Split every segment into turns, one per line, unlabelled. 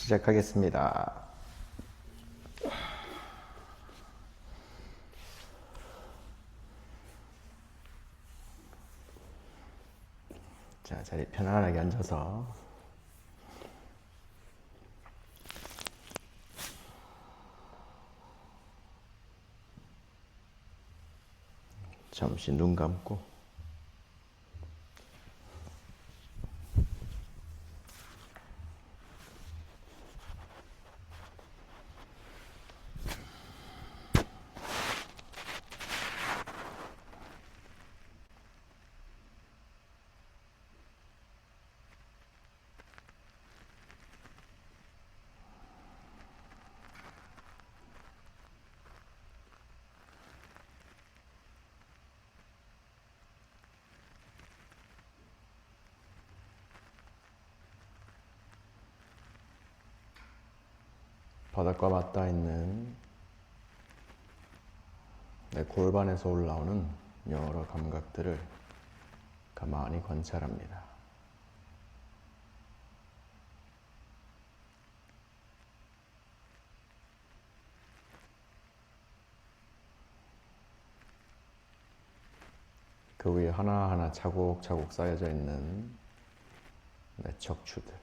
시작하겠습니다. 자, 자리 편안하게 앉아서 잠시 눈 감고 바닥과 맞닿아 있는 내 골반에서 올라오는 여러 감각들을 가만히 관찰합니다. 그 위에 하나하나 차곡차곡 쌓여져 있는 내 척추들,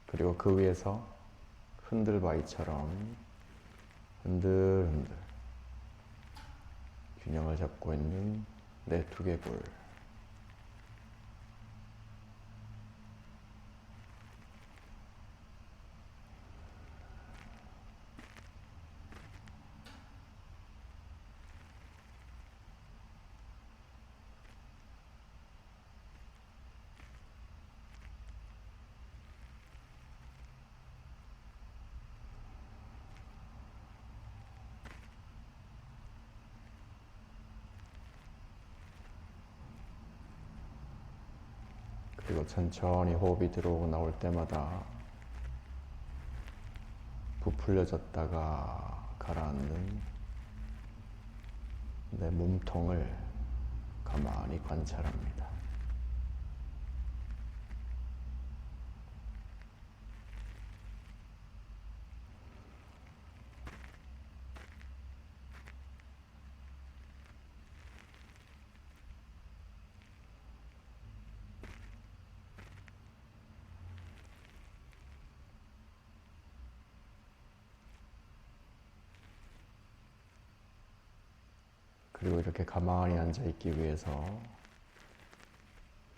그리고 그 위에서 흔들바위처럼 흔들흔들 균형을 잡고 있는 내 두개골, 그리고 천천히 호흡이 들어오고 나올 때마다 부풀려졌다가 가라앉는 내 몸통을 가만히 관찰합니다. 그리고 이렇게 가만히 앉아있기 위해서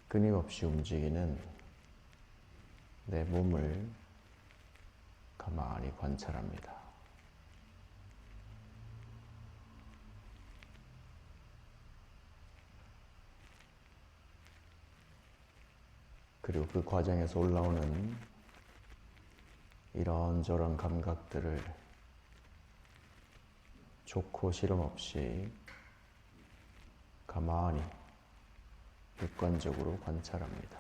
끊임없이 움직이는 내 몸을 가만히 관찰합니다. 그리고 그 과정에서 올라오는 이런저런 감각들을 좋고 싫음 없이 가만히 객관적으로 관찰합니다.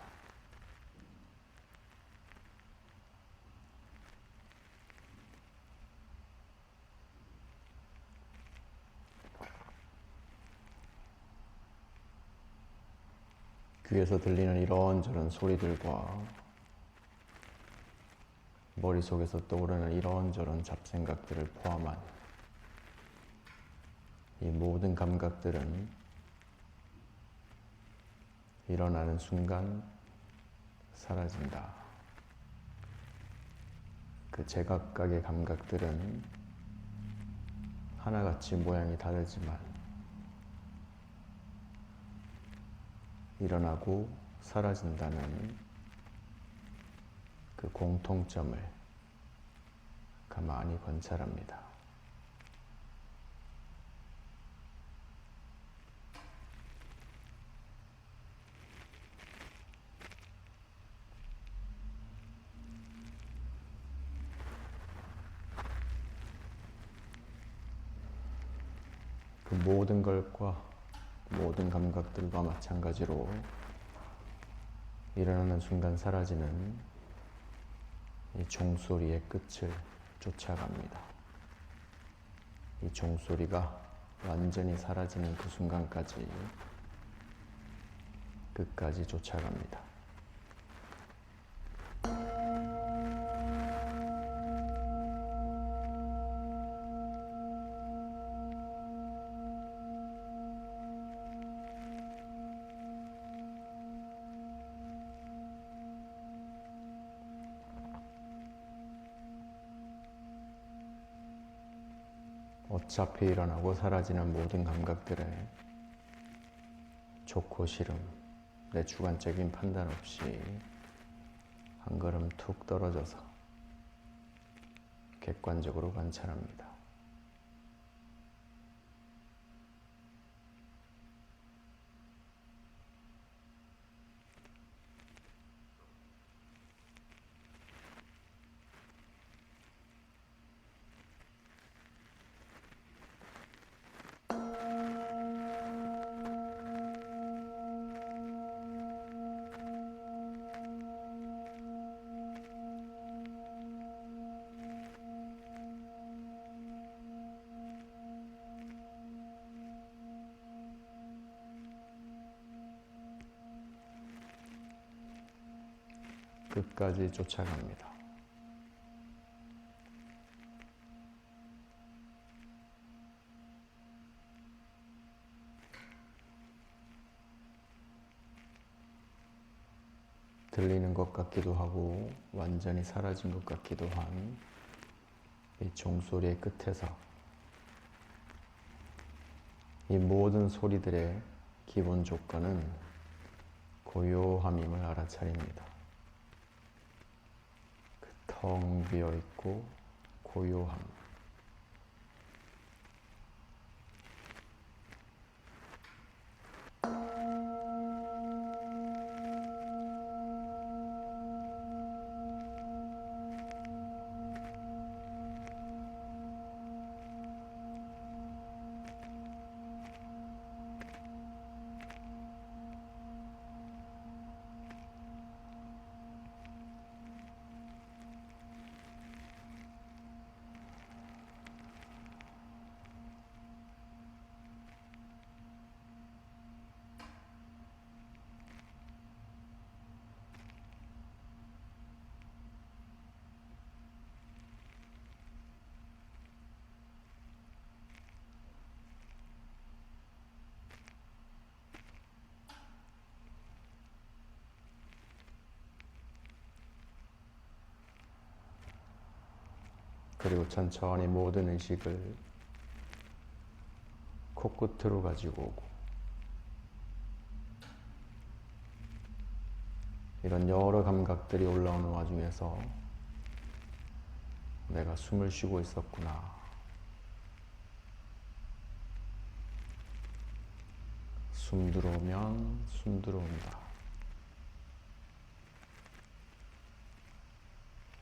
귀에서 들리는 이런저런 소리들과 머릿속에서 떠오르는 이런저런 잡생각들을 포함한 이 모든 감각들은 일어나는 순간 사라진다. 그 제각각의 감각들은 하나같이 모양이 다르지만 일어나고 사라진다는 그 공통점을 가만히 관찰합니다. 그 모든 것과 모든 감각들과 마찬가지로 일어나는 순간 사라지는 이 종소리의 끝을 쫓아갑니다. 이 종소리가 완전히 사라지는 그 순간까지 끝까지 쫓아갑니다. 어차피 일어나고 사라지는 모든 감각들에 좋고 싫음, 내 주관적인 판단 없이 한 걸음 툭 떨어져서 객관적으로 관찰합니다. 끝까지 쫓아갑니다. 들리는 것 같기도 하고 완전히 사라진 것 같기도 한 이 종소리의 끝에서 이 모든 소리들의 기본 조건은 고요함임을 알아차립니다. 그 텅 비어 있고 고요함. 그리고 천천히 모든 의식을 코끝으로 가지고 오고 이런 여러 감각들이 올라오는 와중에서 내가 숨을 쉬고 있었구나. 숨 들어오면 숨 들어온다.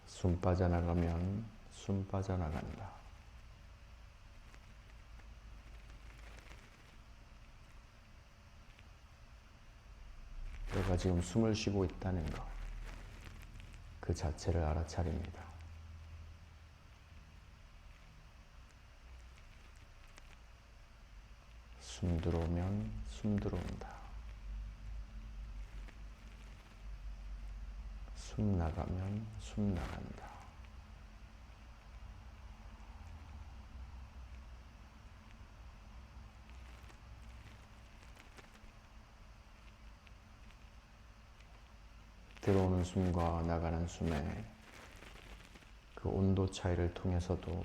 숨 빠져나가면 숨 빠져나간다. 내가 지금 숨을 쉬고 있다는 것, 그 자체를 알아차립니다. 숨 들어오면 숨 들어온다. 숨 나가면 숨 나간다. 들어오는 숨과 나가는 숨의 그 온도 차이를 통해서도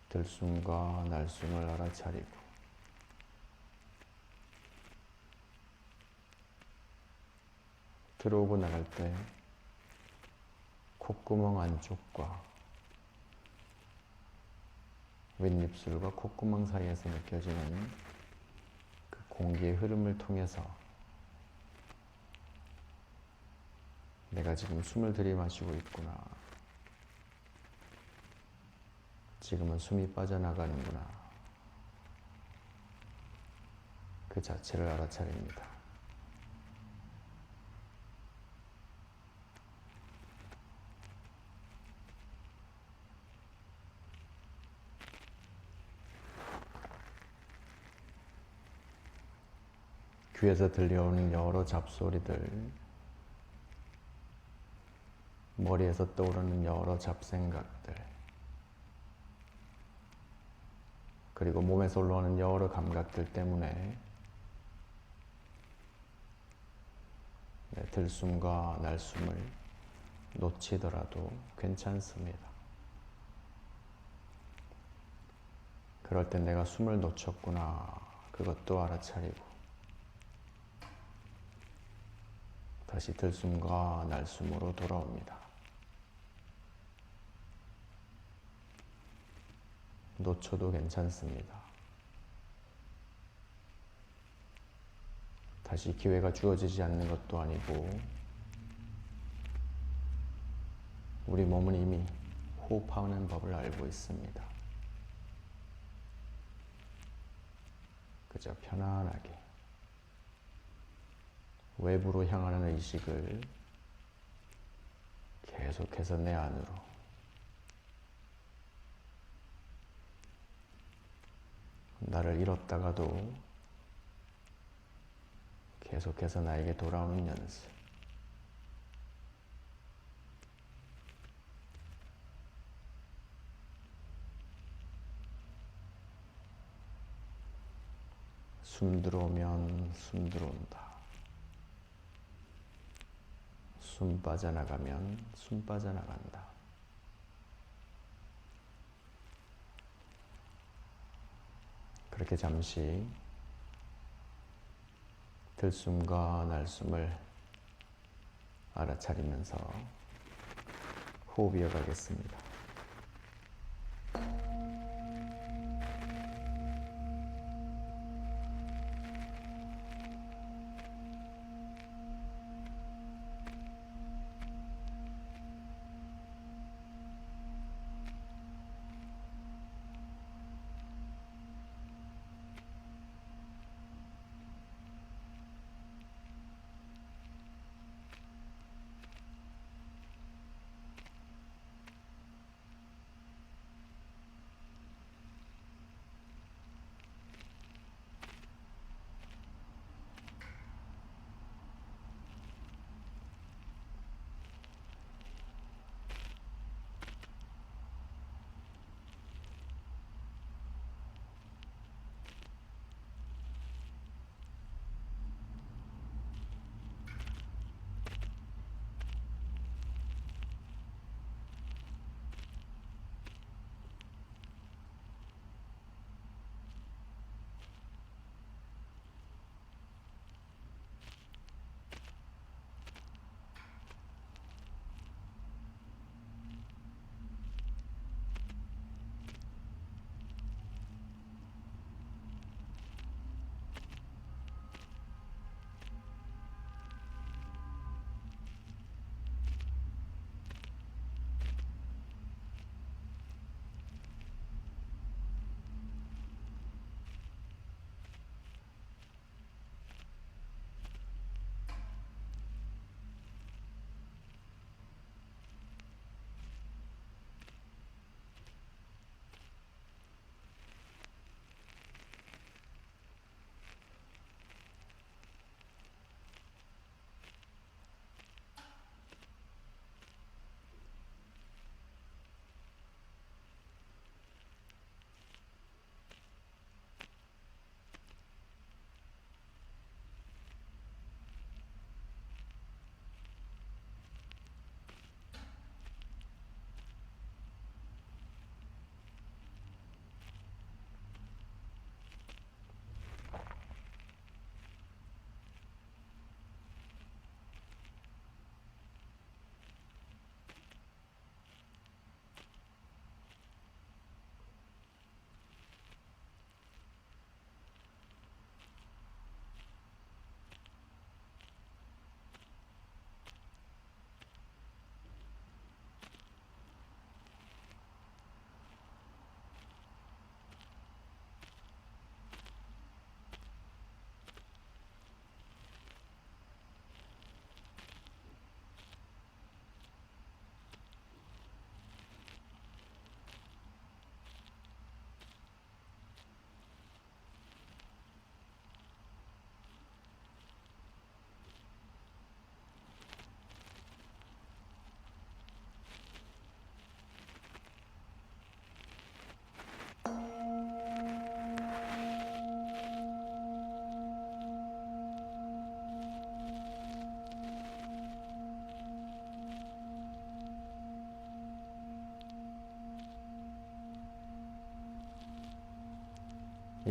들숨과 날숨을 알아차리고 들어오고 나갈 때 콧구멍 안쪽과 윗입술과 콧구멍 사이에서 느껴지는 그 공기의 흐름을 통해서 내가 지금 숨을 들이마시고 있구나. 지금은 숨이 빠져나가는구나. 그 자체를 알아차립니다. 귀에서 들려오는 여러 잡소리들, 머리에서 떠오르는 여러 잡생각들, 그리고 몸에서 올라오는 여러 감각들 때문에 들숨과 날숨을 놓치더라도 괜찮습니다. 그럴 땐 내가 숨을 놓쳤구나, 그것도 알아차리고 다시 들숨과 날숨으로 돌아옵니다. 놓쳐도 괜찮습니다. 다시 기회가 주어지지 않는 것도 아니고 우리 몸은 이미 호흡하는 법을 알고 있습니다. 그저 편안하게 외부로 향하는 의식을 계속해서 내 안으로, 나를 잃었다가도 계속해서 나에게 돌아오는 연습. 숨 들어오면 숨 들어온다. 숨 빠져나가면 숨 빠져나간다. 그렇게 잠시 들숨과 날숨을 알아차리면서 호흡 이어가겠습니다.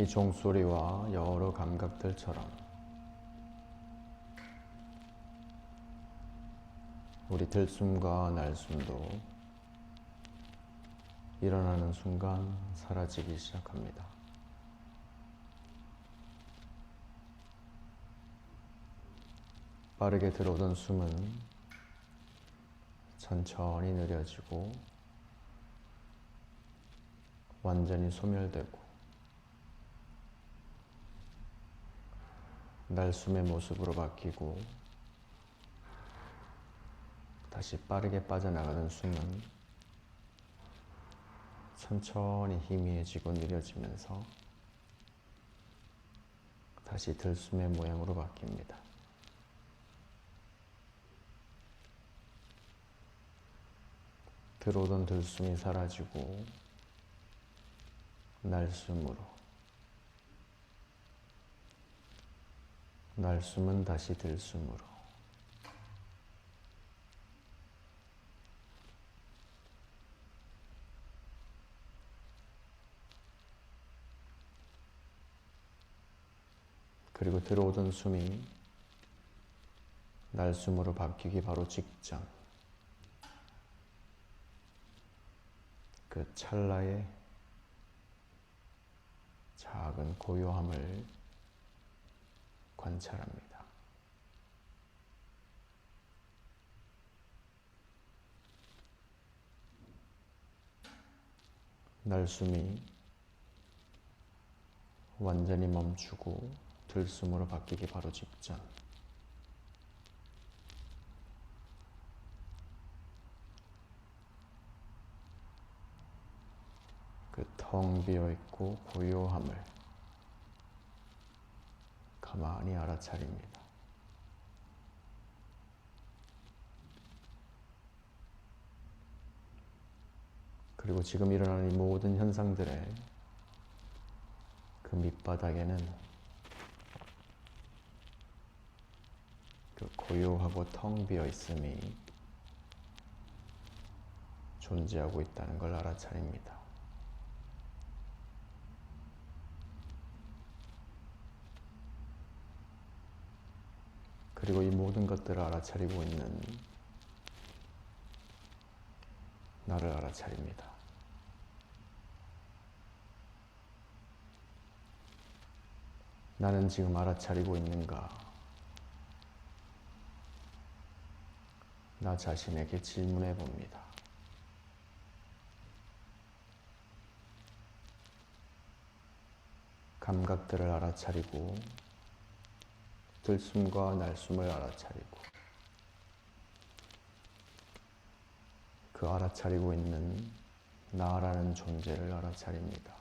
이 종소리와 여러 감각들처럼 우리 들숨과 날숨도 일어나는 순간 사라지기 시작합니다. 빠르게 들어오던 숨은 천천히 느려지고 완전히 소멸되고 날숨의 모습으로 바뀌고 다시 빠르게 빠져나가는 숨은 천천히 희미해지고 느려지면서 다시 들숨의 모양으로 바뀝니다. 들어오던 들숨이 사라지고 날숨으로, 날숨은 다시 들숨으로, 그리고 들어오던 숨이 날숨으로 바뀌기 바로 직전, 그 찰나의 작은 고요함을 관찰합니다. 날숨이 완전히 멈추고 들숨으로 바뀌기 바로 직전, 그 텅 비어있고 고요함을 가만히 알아차립니다. 그리고 지금 일어나는 이 모든 현상들의 그 밑바닥에는 그 고요하고 텅 비어 있음이 존재하고 있다는 걸 알아차립니다. 그리고 이 모든 것들을 알아차리고 있는 나를 알아차립니다. 나는 지금 알아차리고 있는가? 나 자신에게 질문해 봅니다. 감각들을 알아차리고 들숨과 날숨을 알아차리고 그 알아차리고 있는 나라는 존재를 알아차립니다.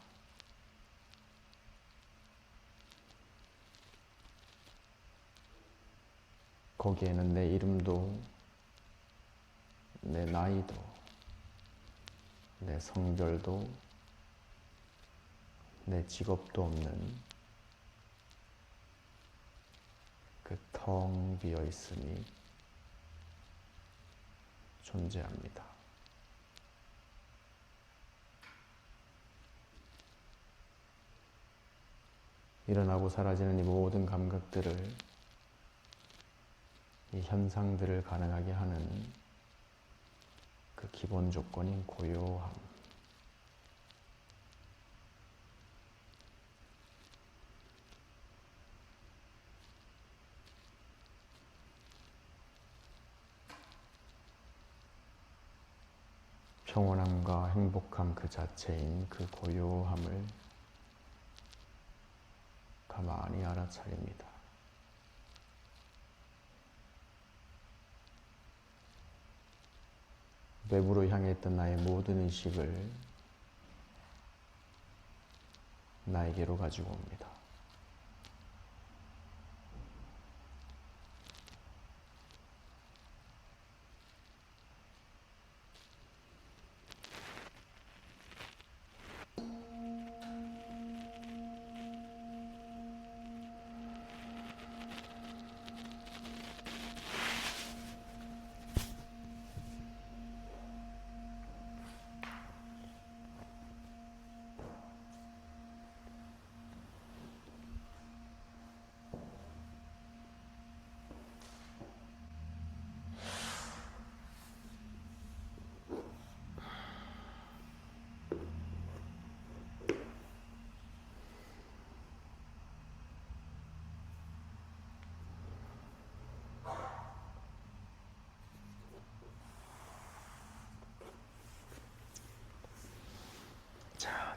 거기에는 내 이름도, 내 나이도, 내 성별도, 내 직업도 없는 그 텅 비어 있음이 존재합니다. 일어나고 사라지는 이 모든 감각들을, 이 현상들을 가능하게 하는 그 기본 조건인 고요함, 평온함과 행복함 그 자체인 그 고요함을 가만히 알아차립니다. 외부로 향했던 나의 모든 의식을 나에게로 가지고 옵니다.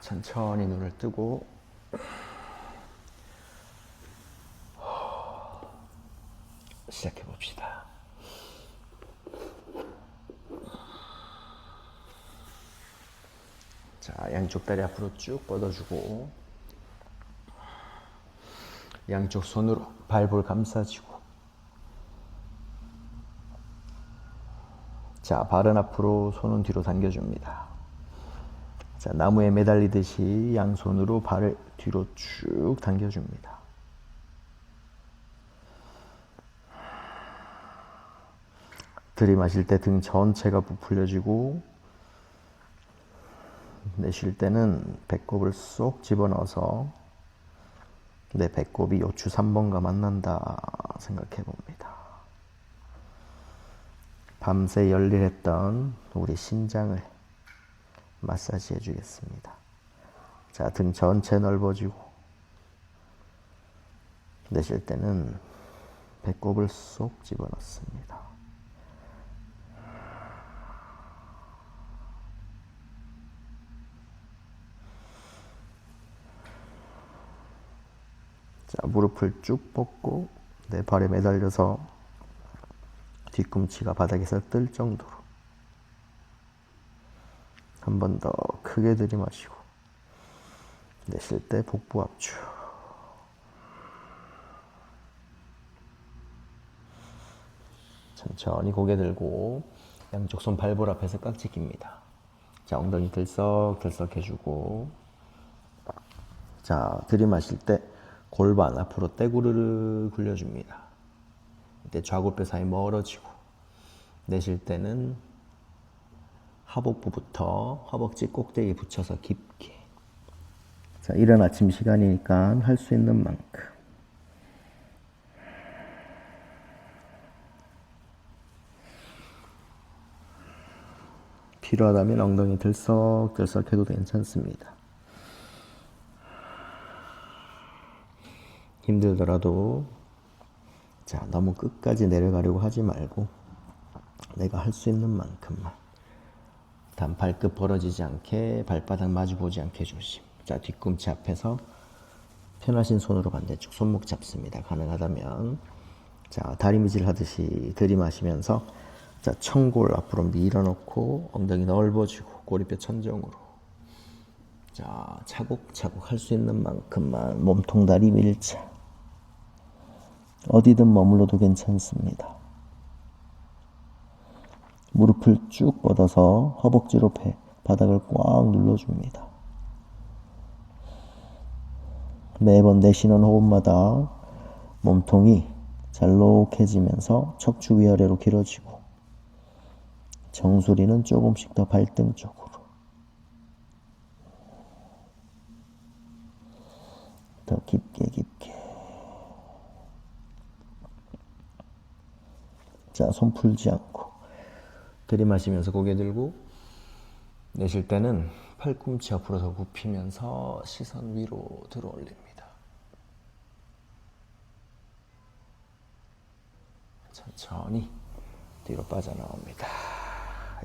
천천히 눈을 뜨고 시작해 봅시다. 자, 양쪽 다리 앞으로 쭉 뻗어주고 양쪽 손으로 발볼 감싸주고 자, 발은 앞으로 손은 뒤로 당겨줍니다. 자, 나무에 매달리듯이 양손으로 발을 뒤로 쭉 당겨줍니다. 들이마실 때 등 전체가 부풀려지고 내쉴 때는 배꼽을 쏙 집어넣어서 내 배꼽이 요추 3번과 만난다 생각해 봅니다. 밤새 열일했던 우리 심장을 마사지 해주겠습니다. 자, 등 전체 넓어지고 내쉴 때는 배꼽을 쏙 집어넣습니다. 자, 무릎을 쭉 뻗고 내 발에 매달려서 뒤꿈치가 바닥에서 뜰 정도로 한 번 더 크게 들이마시고 내쉴 때 복부 압축. 천천히 고개 들고 양쪽 손 발볼 앞에서 깍지 낍니다. 자, 엉덩이 들썩들썩 해주고 자, 들이마실 때 골반 앞으로 떼구르르 굴려줍니다. 이때 좌골뼈 사이 멀어지고 내쉴 때는 하복부부터 허벅지 꼭대기 붙여서 깊게. 자, 이른 아침 시간이니까 할 수 있는 만큼. 필요하다면 엉덩이 들썩들썩 해도 괜찮습니다. 힘들더라도 자, 너무 끝까지 내려가려고 하지 말고 내가 할 수 있는 만큼만. 단 발끝 벌어지지 않게 발바닥 마주보지 않게 조심. 자, 뒤꿈치 앞에서 편하신 손으로 반대쪽 손목 잡습니다. 가능하다면 자, 다리미질 하듯이 들이마시면서 자, 청골 앞으로 밀어넣고 엉덩이 넓어지고 꼬리뼈 천정으로 자, 차곡차곡 할 수 있는 만큼만 몸통 다리 밀착. 어디든 머물러도 괜찮습니다. 무릎을 쭉 뻗어서 허벅지로 바닥을 꽉 눌러줍니다. 매번 내쉬는 호흡마다 몸통이 잘록해지면서 척추 위아래로 길어지고 정수리는 조금씩 더 발등 쪽으로 더 깊게 자, 손 풀지 않고 들이마시면서 고개 들고 내쉴 때는 팔꿈치 앞으로 더 굽히면서 시선 위로 들어 올립니다. 천천히 뒤로 빠져나옵니다.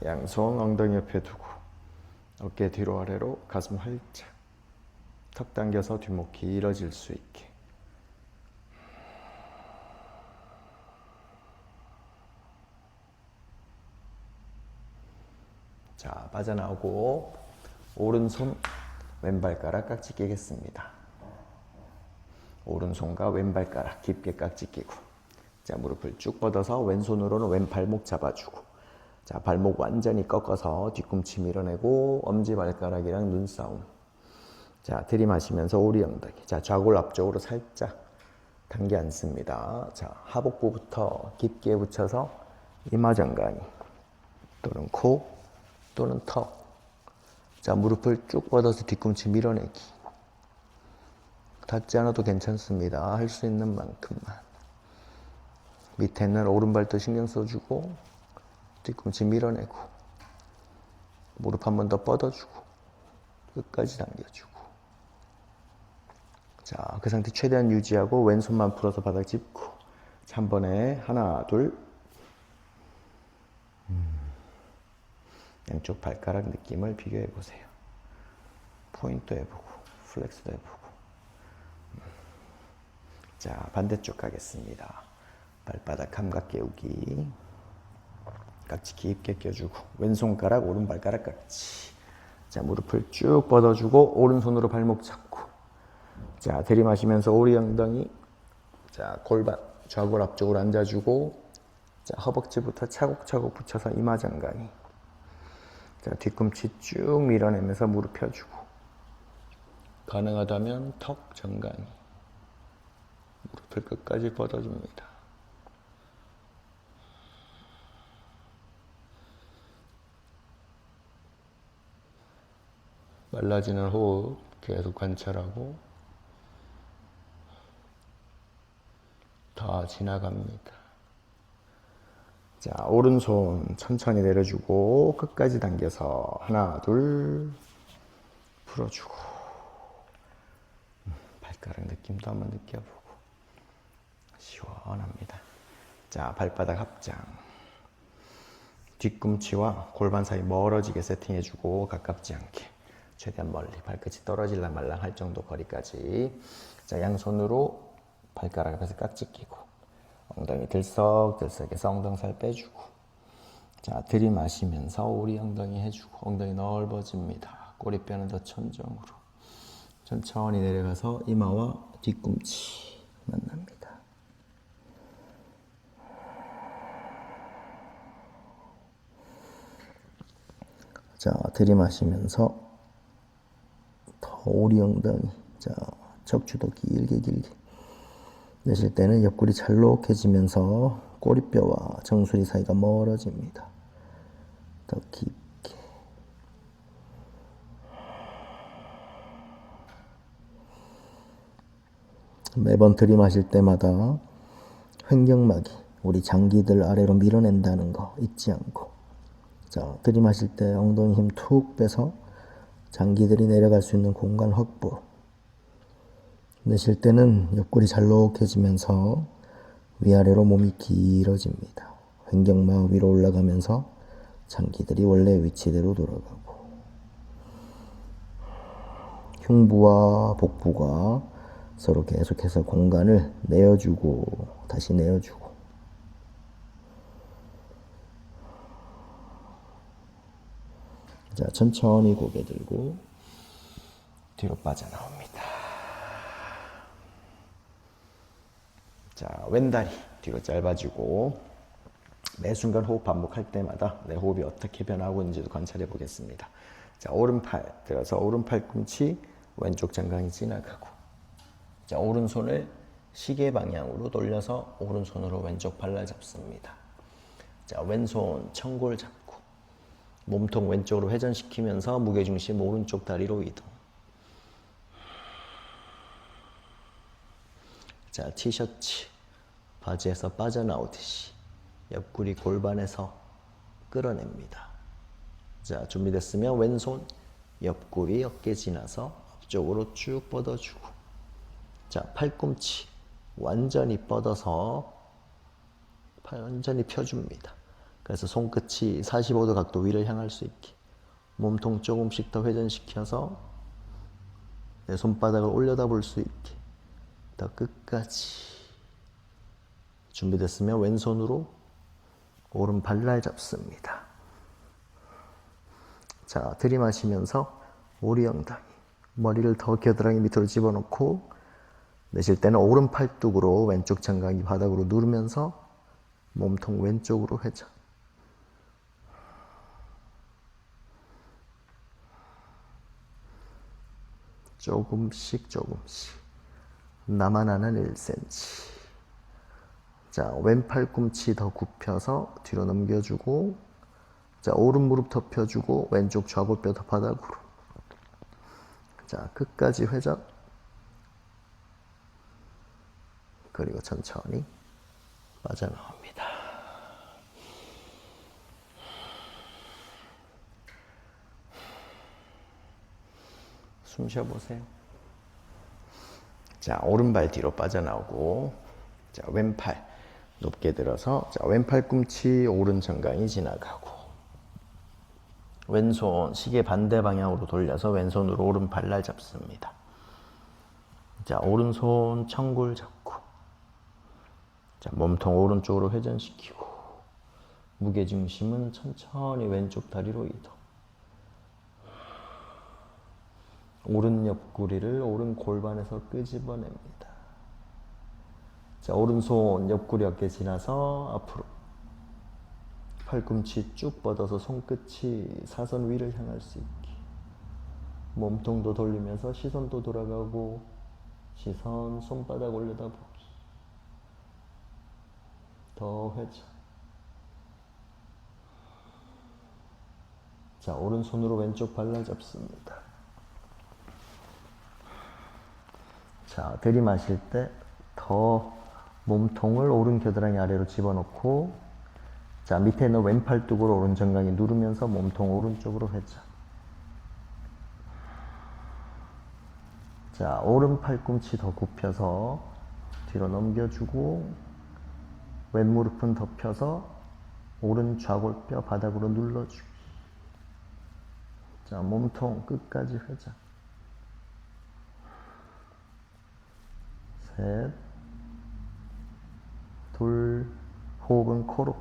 양손 엉덩이 옆에 두고 어깨 뒤로 아래로 가슴 활짝 턱 당겨서 뒷목 길어질 수 있게 자, 빠져나오고 오른손 왼발가락 깍지 끼겠습니다. 오른손과 왼발가락 깊게 깍지 끼고 자, 무릎을 쭉 뻗어서 왼손으로는 왼발목 잡아주고 자, 발목 완전히 꺾어서 뒤꿈치 밀어내고 엄지발가락이랑 눈싸움. 자, 들이마시면서 오리 엉덩이. 자, 좌골 앞쪽으로 살짝 당겨 앉습니다. 자, 하복부부터 깊게 붙여서 이마정강이 또는 코 또는 턱. 자, 무릎을 쭉 뻗어서 뒤꿈치 밀어내기. 닿지 않아도 괜찮습니다. 할 수 있는 만큼만. 밑에는 오른발도 신경 써주고 뒤꿈치 밀어내고 무릎 한 번 더 뻗어주고 끝까지 당겨주고 자, 그 상태 최대한 유지하고 왼손만 풀어서 바닥 짚고 자, 한 번에 하나 둘 양쪽 발가락 느낌을 비교해 보세요. 포인트 해보고 플렉스도 해보고. 자, 반대쪽 가겠습니다. 발바닥 감각 깨우기. 깍지 깊게 껴주고 왼손가락 오른발가락 깍지. 자, 무릎을 쭉 뻗어주고 오른손으로 발목 잡고. 자, 들이마시면서 오리 엉덩이. 자, 골반 좌골 앞쪽으로 앉아주고. 자, 허벅지부터 차곡차곡 붙여서 이마장강이. 자, 뒤꿈치 쭉 밀어내면서 무릎 펴주고. 가능하다면 턱 정강이. 무릎을 끝까지 뻗어줍니다. 말라지는 호흡 계속 관찰하고 다 지나갑니다. 자, 오른손 천천히 내려주고 끝까지 당겨서 하나, 둘 풀어주고 발가락 느낌도 한번 느껴보고 시원합니다. 자, 발바닥 합장. 뒤꿈치와 골반 사이 멀어지게 세팅해주고 가깝지 않게 최대한 멀리 발끝이 떨어질랑 말랑 할 정도 거리까지. 자, 양손으로 발가락 앞에서 깍지 끼고 엉덩이 들썩들썩해서 엉덩살 빼주고. 자, 들이마시면서 오리 엉덩이 해주고 엉덩이 넓어집니다. 꼬리뼈는 더 천정으로 천천히 내려가서 이마와 뒤꿈치 만납니다. 자, 들이마시면서 더 오리 엉덩이. 자, 척추도 길게 내쉴 때는 옆구리 잘록해지면서 꼬리뼈와 정수리 사이가 멀어집니다. 더 깊게. 매번 들이마실 때마다 횡격막이 우리 장기들 아래로 밀어낸다는 거 잊지 않고. 자, 들이마실 때 엉덩이 힘 툭 빼서 장기들이 내려갈 수 있는 공간 확보. 내쉴 때는 옆구리 잘록해지면서 위아래로 몸이 길어집니다. 횡격막 위로 올라가면서 장기들이 원래 위치대로 돌아가고. 흉부와 복부가 서로 계속해서 공간을 내어주고 다시 내어주고. 자, 천천히 고개 들고 뒤로 빠져나옵니다. 자, 왼다리 뒤로 짧아지고 매 순간 호흡 반복할 때마다 내 호흡이 어떻게 변하고 있는지도 관찰해 보겠습니다. 자, 오른팔 들어서 오른팔 꿈치 왼쪽 장강이 지나가고. 자, 오른손을 시계 방향으로 돌려서 오른손으로 왼쪽 발날 잡습니다. 자, 왼손 청골 잡고 몸통 왼쪽으로 회전시키면서 무게중심 오른쪽 다리로 이동. 자, 티셔츠 바지에서 빠져나오듯이 옆구리 골반에서 끌어냅니다. 자, 준비됐으면 왼손 옆구리 어깨 지나서 앞쪽으로 쭉 뻗어주고. 자, 팔꿈치 완전히 뻗어서 완전히 펴줍니다. 그래서 손끝이 45도 각도 위를 향할 수 있게 몸통 조금씩 더 회전시켜서 내 손바닥을 올려다 볼 수 있게 더 끝까지. 준비됐으면 왼손으로 오른 발날 잡습니다. 자, 들이마시면서 오리 엉덩이. 머리를 더 겨드랑이 밑으로 집어넣고 내쉴 때는 오른 팔뚝으로 왼쪽 장강이 바닥으로 누르면서 몸통 왼쪽으로 회전. 조금씩 나만 아는 1cm. 자, 왼팔 꿈치 더 굽혀서 뒤로 넘겨주고. 자, 오른 무릎 더 펴주고 왼쪽 좌골뼈 더 바닥으로. 자, 끝까지 회전. 그리고 천천히 빠져나옵니다. 숨 쉬어보세요. 자, 오른발 뒤로 빠져나오고. 자, 왼팔 높게 들어서. 자, 왼팔 꿈치 오른 정강이 지나가고. 왼손 시계 반대 방향으로 돌려서 왼손으로 오른 발날 잡습니다. 자, 오른손 청골 잡고, 자, 몸통 오른쪽으로 회전시키고, 무게중심은 천천히 왼쪽 다리로 이동. 오른 옆구리를 오른 골반에서 끄집어냅니다. 자, 오른손 옆구리 어깨 지나서 앞으로. 팔꿈치 쭉 뻗어서 손끝이 사선 위를 향할 수 있게. 몸통도 돌리면서 시선도 돌아가고, 시선 손바닥 올려다보기. 더 회전. 자, 오른손으로 왼쪽 발날 잡습니다. 자, 들이마실 때 더 몸통을 오른 겨드랑이 아래로 집어넣고, 자, 밑에 있는 왼팔뚝으로 오른 정강이 누르면서 몸통 오른쪽으로 회전. 자, 오른 팔꿈치 더 굽혀서 뒤로 넘겨주고, 왼 무릎은 덮여서 오른 좌골뼈 바닥으로 눌러주기. 자, 몸통 끝까지 회전. 셋, 둘, 호흡은 코로.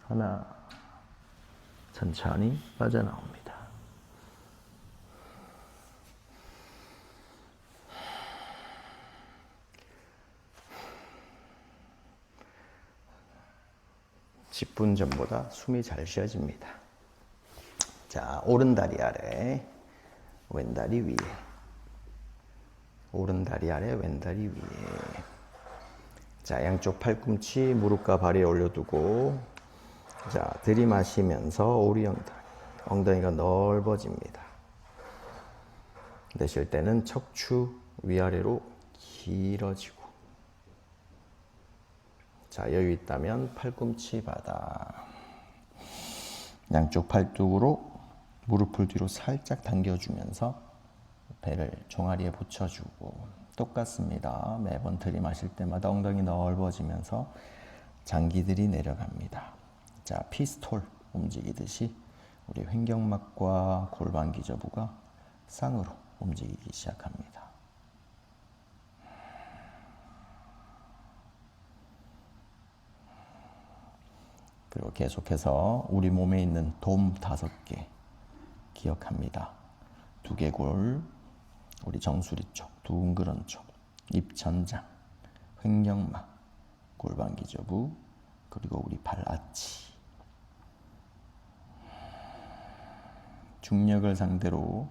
하나, 천천히 빠져나옵니다. 십 분 전보다 숨이 잘 쉬어집니다. 자, 오른 다리 아래, 왼 다리 위에. 오른 다리 아래, 왼 다리 위에. 자, 양쪽 팔꿈치 무릎과 발에 올려두고, 자, 들이마시면서 오리 엉덩이. 엉덩이가 넓어집니다. 내쉴 때는 척추 위아래로 길어지고. 자, 여유 있다면 팔꿈치 바닥. 양쪽 팔뚝으로 무릎을 뒤로 살짝 당겨주면서 배를 종아리에 붙여주고. 똑같습니다. 매번 들이마실 때마다 엉덩이 넓어지면서 장기들이 내려갑니다. 자, 피스톨 움직이듯이 우리 횡격막과 골반 기저부가 쌍으로 움직이기 시작합니다. 그리고 계속해서 우리 몸에 있는 돔 5개 기억합니다. 두개골, 우리 정수리 쪽, 둥그런 쪽, 입천장, 횡격막, 골반 기저부, 그리고 우리 발 아치. 중력을 상대로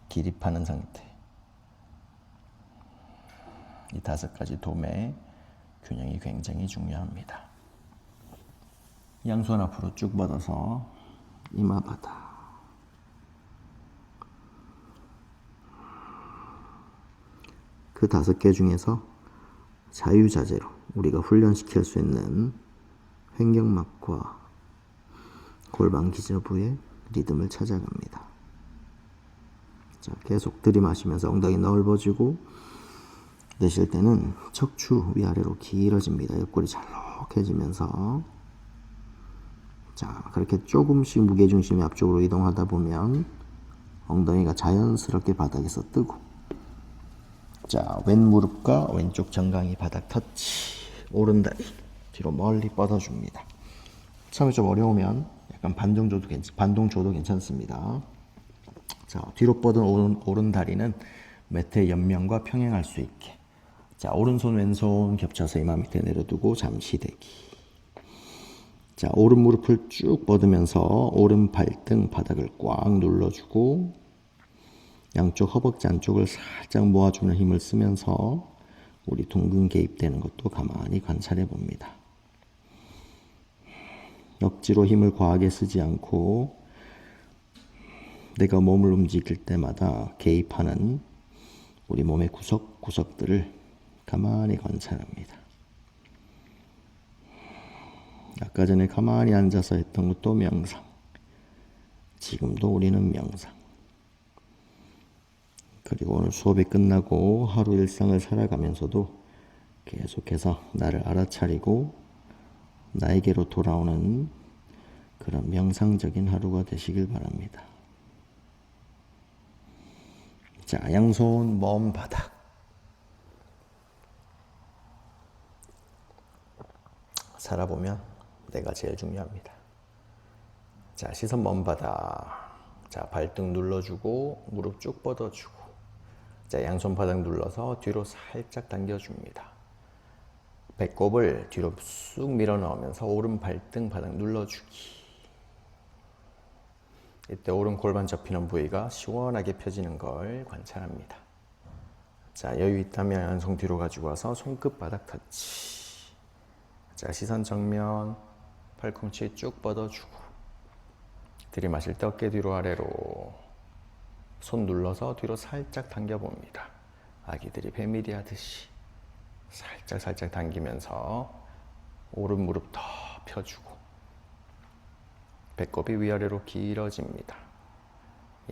기립하는 상태. 이 5가지 돔의 균형이 굉장히 중요합니다. 양손 앞으로 쭉 뻗어서 이마 바닥. 그 5개 중에서 자유자재로 우리가 훈련시킬 수 있는 횡격막과 골반 기저부의 리듬을 찾아갑니다. 자, 계속 들이마시면서 엉덩이 넓어지고, 내쉴 때는 척추 위아래로 길어집니다. 옆구리 잘록해지면서. 자, 그렇게 조금씩 무게중심이 앞쪽으로 이동하다 보면 엉덩이가 자연스럽게 바닥에서 뜨고, 자, 왼 무릎과 왼쪽 정강이 바닥 터치. 오른 다리 뒤로 멀리 뻗어줍니다. 처음에 좀 어려우면 약간 반동 줘도 괜찮습니다. 자, 뒤로 뻗은 오른 다리는 매트의 옆면과 평행할 수 있게. 자, 오른손 왼손 겹쳐서 이마 밑에 내려두고 잠시 대기. 자, 오른 무릎을 쭉 뻗으면서 오른 발등 바닥을 꽉 눌러주고, 양쪽 허벅지 안쪽을 살짝 모아주는 힘을 쓰면서 우리 둥근 개입되는 것도 가만히 관찰해 봅니다. 억지로 힘을 과하게 쓰지 않고 내가 몸을 움직일 때마다 개입하는 우리 몸의 구석구석들을 가만히 관찰합니다. 아까 전에 가만히 앉아서 했던 것도 명상. 지금도 우리는 명상. 그리고 오늘 수업이 끝나고 하루 일상을 살아가면서도 계속해서 나를 알아차리고 나에게로 돌아오는 그런 명상적인 하루가 되시길 바랍니다. 자, 양손 먼 바닥. 살아보면 내가 제일 중요합니다. 자, 시선 먼 바닥. 자, 발등 눌러주고 무릎 쭉 뻗어주고. 자, 양손 바닥 눌러서 뒤로 살짝 당겨줍니다. 배꼽을 뒤로 쑥 밀어 넣으면서 오른 발등 바닥 눌러주기. 이때 오른 골반 접히는 부위가 시원하게 펴지는 걸 관찰합니다. 자, 여유 있다면 양손 뒤로 가지고 와서 손끝 바닥 터치. 자, 시선 정면, 팔꿈치 쭉 뻗어주고. 들이마실 때 어깨 뒤로 아래로. 손 눌러서 뒤로 살짝 당겨봅니다. 아기들이 배밀이 하듯이 살짝 당기면서 오른 무릎 더 펴주고. 배꼽이 위아래로 길어집니다.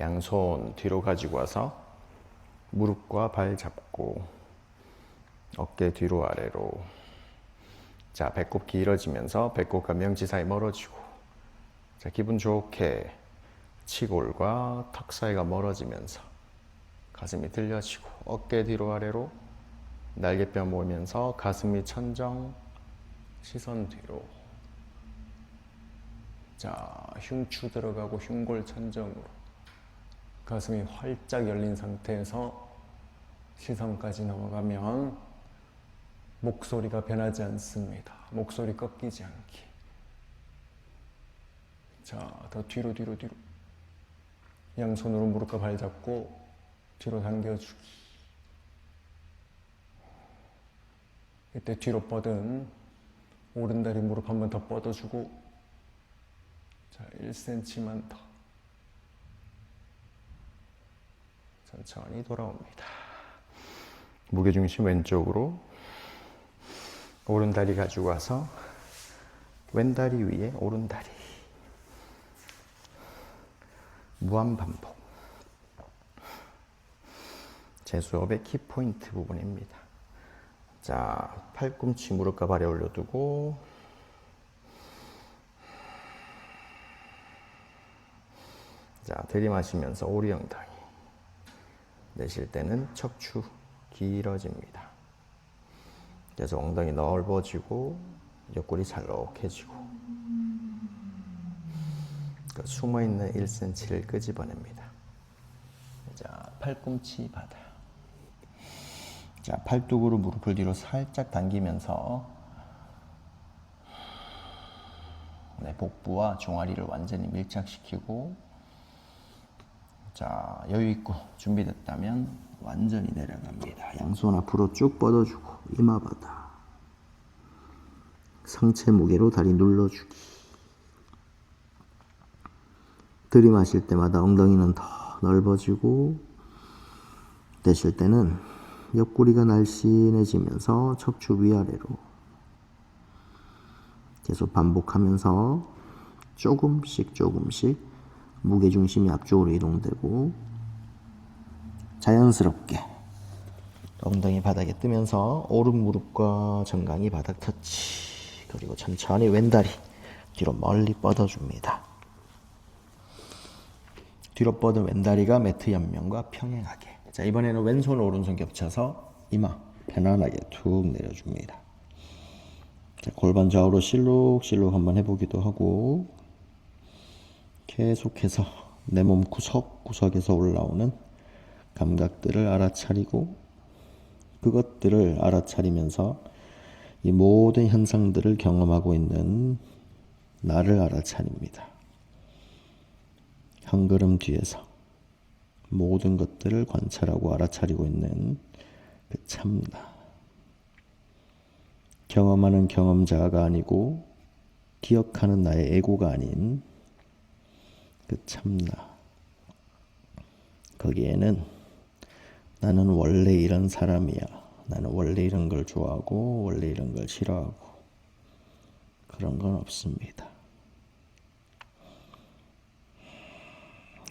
양손 뒤로 가지고 와서 무릎과 발 잡고 어깨 뒤로 아래로. 자, 배꼽 길어지면서 배꼽과 명치 사이 멀어지고. 자, 기분 좋게 치골과 턱 사이가 멀어지면서 가슴이 들려지고 어깨 뒤로 아래로 날개뼈 모으면서 가슴이 천정, 시선 뒤로. 자, 흉추 들어가고 흉골 천정으로 가슴이 활짝 열린 상태에서 시선까지 넘어가면 목소리가 변하지 않습니다. 목소리 꺾이지 않게. 자, 더 뒤로. 양손으로 무릎과 발 잡고 뒤로 당겨주기. 이때 뒤로 뻗은 오른다리 무릎 한 번 더 뻗어주고. 자, 1cm만 더. 천천히 돌아옵니다. 무게중심 왼쪽으로. 오른다리 가지고 와서 왼다리 위에 오른다리. 무한반복. 제 수업의 키포인트 부분입니다. 자, 팔꿈치 무릎과 발에 올려두고. 자, 들이마시면서 오리 엉덩이. 내쉴 때는 척추 길어집니다. 그래서 엉덩이 넓어지고 옆구리 잘록해지고. 그 숨어있는 1cm를 끄집어냅니다. 자, 팔꿈치 바닥. 자, 팔뚝으로 무릎을 뒤로 살짝 당기면서 복부와 종아리를 완전히 밀착시키고. 자, 여유있고 준비됐다면 완전히 내려갑니다. 양손 앞으로 쭉 뻗어주고 이마 바닥. 상체 무게로 다리 눌러주기. 들이마실 때마다 엉덩이는 더 넓어지고, 내쉴 때는 옆구리가 날씬해지면서 척추 위아래로. 계속 반복하면서 조금씩 무게중심이 앞쪽으로 이동되고, 자연스럽게 엉덩이 바닥에 뜨면서 오른 무릎과 정강이 바닥 터치. 그리고 천천히 왼다리 뒤로 멀리 뻗어줍니다. 뒤로 뻗은 왼다리가 매트 옆면과 평행하게. 자, 이번에는 왼손 오른손 겹쳐서 이마 편안하게 툭 내려줍니다. 자, 골반 좌우로 실룩실룩 한번 해보기도 하고, 계속해서 내 몸 구석구석에서 올라오는 감각들을 알아차리고, 그것들을 알아차리면서 이 모든 현상들을 경험하고 있는 나를 알아차립니다. 한 걸음 뒤에서 모든 것들을 관찰하고 알아차리고 있는 그 참나. 경험하는 경험자가 아니고 기억하는 나의 에고가 아닌 그 참나. 거기에는 나는 원래 이런 사람이야. 나는 원래 이런 걸 좋아하고 원래 이런 걸 싫어하고 그런 건 없습니다.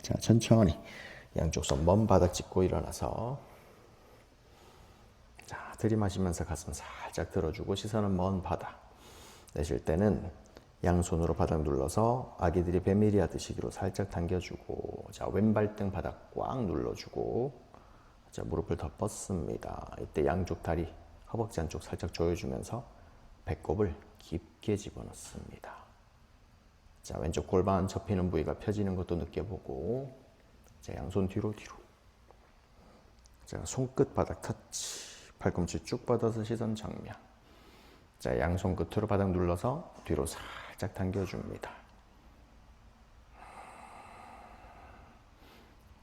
자, 천천히 양쪽 손 먼 바닥 짚고 일어나서, 자, 들이마시면서 가슴 살짝 들어주고 시선은 먼 바닥. 내쉴 때는 양손으로 바닥 눌러서 아기들이 배밀이 하듯이로 살짝 당겨주고, 자, 왼발등 바닥 꽉 눌러주고, 자, 무릎을 더 뻗습니다. 이때 양쪽 다리, 허벅지 안쪽 살짝 조여주면서 배꼽을 깊게 집어넣습니다. 자, 왼쪽 골반 접히는 부위가 펴지는 것도 느껴보고, 자, 양손 뒤로. 자, 손끝 바닥 터치, 팔꿈치 쭉 뻗어서 시선 정면. 자, 양손 끝으로 바닥 눌러서 뒤로 살짝 당겨줍니다.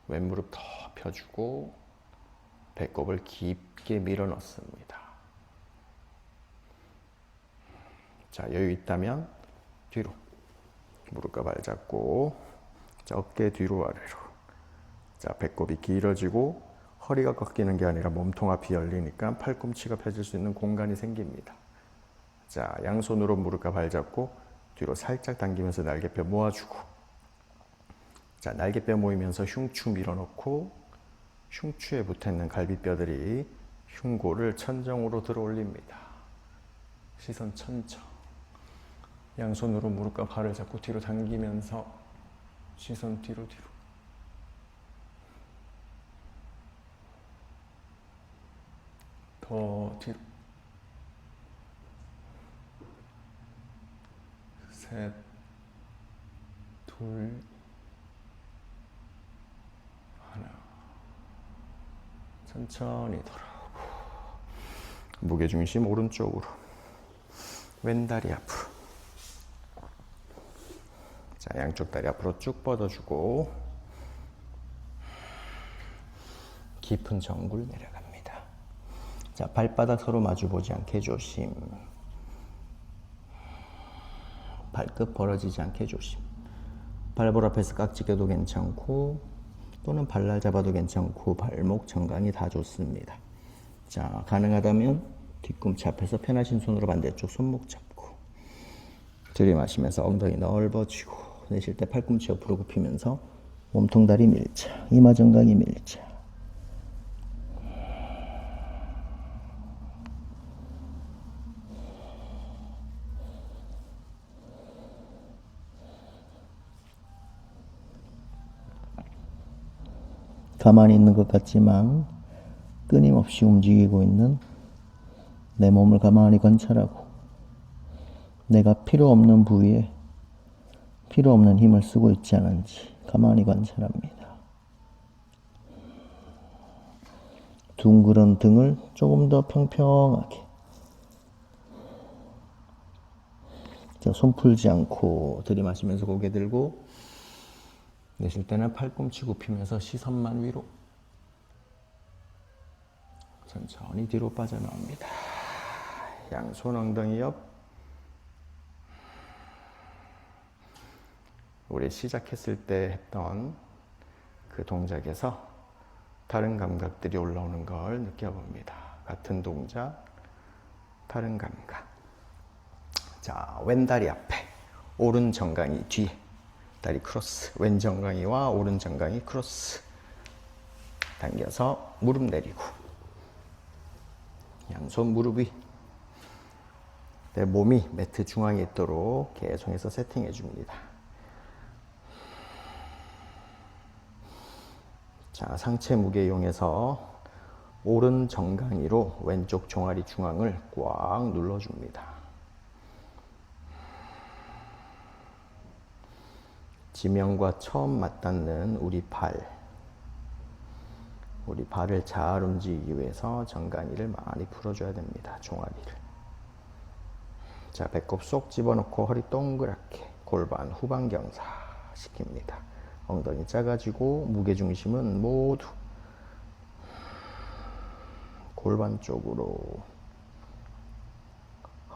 왼무릎 더 펴주고 배꼽을 깊게 밀어 넣습니다. 자, 여유 있다면 뒤로 무릎과 발 잡고, 자, 어깨 뒤로 아래로. 자, 배꼽이 길어지고 허리가 꺾이는 게 아니라 몸통 앞이 열리니까 팔꿈치가 펴질 수 있는 공간이 생깁니다. 자, 양손으로 무릎과 발 잡고 뒤로 살짝 당기면서 날개뼈 모아주고, 자, 날개뼈 모이면서 흉추 밀어넣고 흉추에 붙어있는 갈비뼈들이 흉골을 천정으로 들어 올립니다. 시선 천정. 양손으로 무릎과 발을 잡고 뒤로 당기면서 시선 뒤로. 더 뒤로. 셋, 둘, 하나. 천천히 돌아오고, 무게중심 오른쪽으로, 왼다리 앞으로. 자, 양쪽 다리 앞으로 쭉 뻗어주고 깊은 정굴 내려갑니다. 자, 발바닥 서로 마주보지 않게 조심. 발끝 벌어지지 않게 조심. 발볼 앞에서 깍지 껴도 괜찮고 또는 발날 잡아도 괜찮고 발목, 정강이 다 좋습니다. 자, 가능하다면 뒤꿈치 앞에서 편하신 손으로 반대쪽 손목 잡고 들이마시면서 엉덩이 넓어지고, 내쉴 때 팔꿈치 옆으로 굽히면서 몸통 다리 밀착, 이마 정강이 밀착. 가만히 있는 것 같지만 끊임없이 움직이고 있는 내 몸을 가만히 관찰하고, 내가 필요 없는 부위에 필요 없는 힘을 쓰고 있지 않은지 가만히 관찰합니다. 둥그런 등을 조금 더 평평하게. 자, 손 풀지 않고 들이마시면서 고개 들고, 내쉴 때는 팔꿈치 굽히면서 시선만 위로. 천천히 뒤로 빠져나옵니다. 양손 엉덩이 옆. 우리 시작했을 때 했던 그 동작에서 다른 감각들이 올라오는 걸 느껴봅니다. 같은 동작, 다른 감각. 자, 왼다리 앞에, 오른 정강이 뒤에, 다리 크로스. 왼 정강이와 오른 정강이 크로스. 당겨서 무릎 내리고, 양손 무릎 위. 내 몸이 매트 중앙에 있도록 계속해서 세팅해 줍니다. 자, 상체 무게 이용해서 오른 정강이로 왼쪽 종아리 중앙을 꽉 눌러줍니다. 지면과 처음 맞닿는 우리 발을 잘 움직이기 위해서 정강이를 많이 풀어줘야 됩니다. 종아리를. 자, 배꼽 쏙 집어넣고 허리 동그랗게, 골반 후방경사 시킵니다. 엉덩이 작아지고 무게중심은 모두 골반 쪽으로.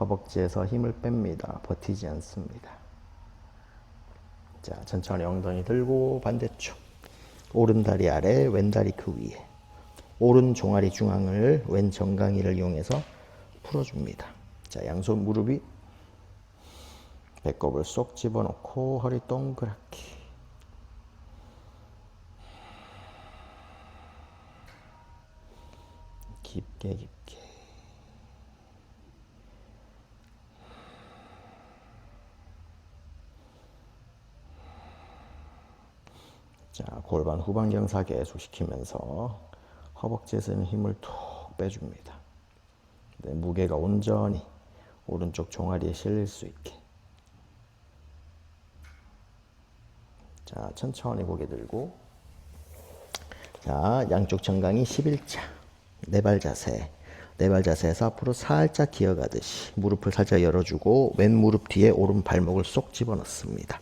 허벅지에서 힘을 뺍니다. 버티지 않습니다. 자, 천천히 엉덩이 들고 반대쪽. 오른 다리 아래, 왼 다리 그 위에. 오른 종아리 중앙을 왼 정강이를 이용해서 풀어줍니다. 자, 양손 무릎 위. 배꼽을 쏙 집어넣고 허리 동그랗게. 깊게. 자, 골반 후방경사 계속 시키면서 허벅지에서는 힘을 툭 빼줍니다. 네, 무게가 온전히 오른쪽 종아리에 실릴 수 있게. 자, 천천히 고개 들고. 자, 양쪽 정강이 11자. 네발 자세. 네발 자세에서 앞으로 살짝 기어가듯이 무릎을 살짝 열어주고 왼 무릎 뒤에 오른 발목을 쏙 집어넣습니다.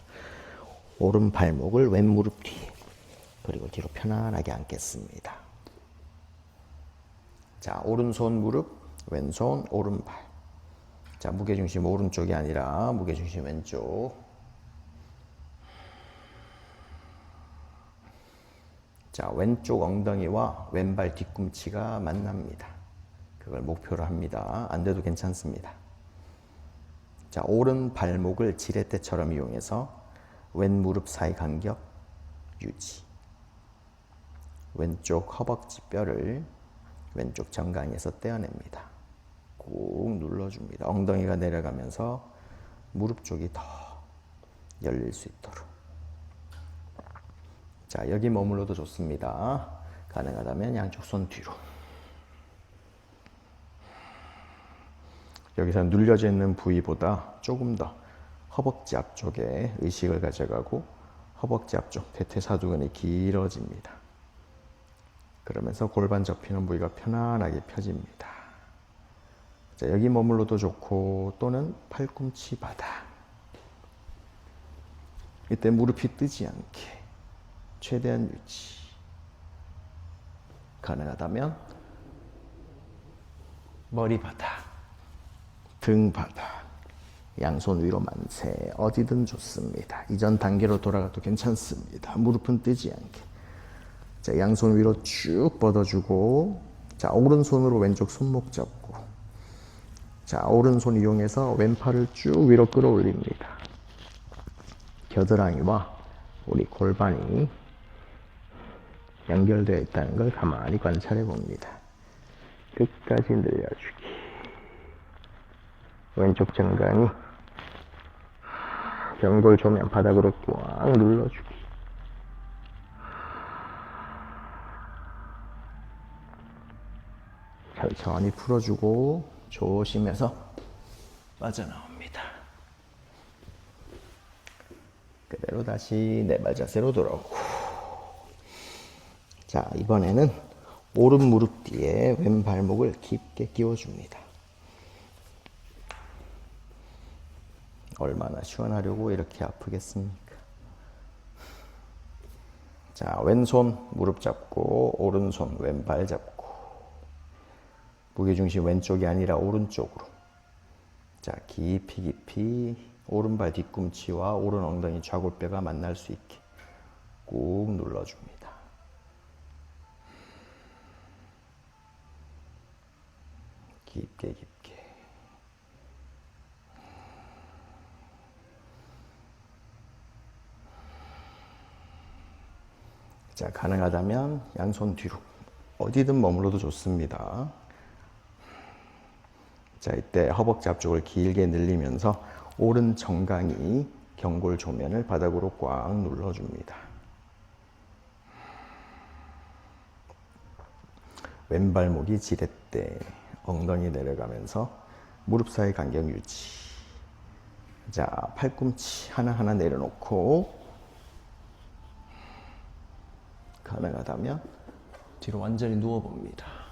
오른 발목을 왼 무릎 뒤에. 그리고 뒤로 편안하게 앉겠습니다. 자, 오른손 무릎, 왼손 오른발. 자, 무게중심 오른쪽이 아니라 무게중심 왼쪽. 자, 왼쪽 엉덩이와 왼발 뒤꿈치가 만납니다. 그걸 목표로 합니다. 안 돼도 괜찮습니다. 자, 오른 발목을 지렛대처럼 이용해서 왼 무릎 사이 간격 유지. 왼쪽 허벅지 뼈를 왼쪽 정강에서 떼어냅니다. 꾹 눌러줍니다. 엉덩이가 내려가면서 무릎 쪽이 더 열릴 수 있도록. 자, 여기 머물러도 좋습니다. 가능하다면 양쪽 손 뒤로. 여기서 눌려져 있는 부위보다 조금 더 허벅지 앞쪽에 의식을 가져가고 허벅지 앞쪽 대퇴사두근이 길어집니다. 그러면서 골반 접히는 부위가 편안하게 펴집니다. 자, 여기 머물러도 좋고 또는 팔꿈치 바닥. 이때 무릎이 뜨지 않게 최대한 유지. 가능하다면 머리 바닥, 등 바닥, 양손 위로 만세. 어디든 좋습니다. 이전 단계로 돌아가도 괜찮습니다. 무릎은 뜨지 않게. 자, 양손 위로 쭉 뻗어주고, 자, 오른손으로 왼쪽 손목 잡고, 자, 오른손 이용해서 왼팔을 쭉 위로 끌어올립니다. 겨드랑이와 우리 골반이 연결되어 있다는 걸 가만히 관찰해 봅니다. 끝까지 늘려주기. 왼쪽 정강이 연골 조면 바닥으로 꽉 눌러주기. 천천히 풀어주고 조심해서 빠져나옵니다. 그대로 다시 네발 자세로 돌아오고. 자, 이번에는 오른 무릎 뒤에 왼 발목을 깊게 끼워줍니다. 얼마나 시원하려고 이렇게 아프겠습니까? 자, 왼손 무릎 잡고 오른손 왼발 잡고 무게중심 왼쪽이 아니라 오른쪽으로. 자, 깊이 깊이 오른발 뒤꿈치와 오른 엉덩이 좌골뼈가 만날 수 있게 꾹 눌러줍니다. 깊게 깊게. 자, 가능하다면 양손 뒤로. 어디든 머물러도 좋습니다. 자, 이때 허벅지 앞쪽을 길게 늘리면서 오른 정강이 경골 조면을 바닥으로 꽉 눌러줍니다. 왼발목이 지렛대, 엉덩이 내려가면서 무릎 사이 간격 유지. 자, 팔꿈치 하나하나 내려놓고 가능하다면 뒤로 완전히 누워봅니다.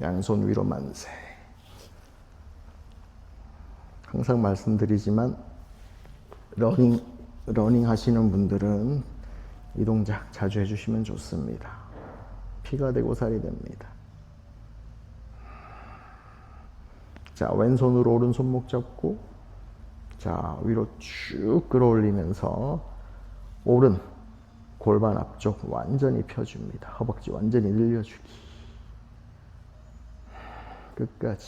양손 위로 만세. 항상 말씀드리지만 러닝 하시는 분들은 이 동작 자주 해주시면 좋습니다. 피가 되고 살이 됩니다. 자, 왼손으로 오른 손목 잡고, 자, 위로 쭉 끌어올리면서 오른 골반 앞쪽 완전히 펴줍니다. 허벅지 완전히 늘려주기. 끝까지.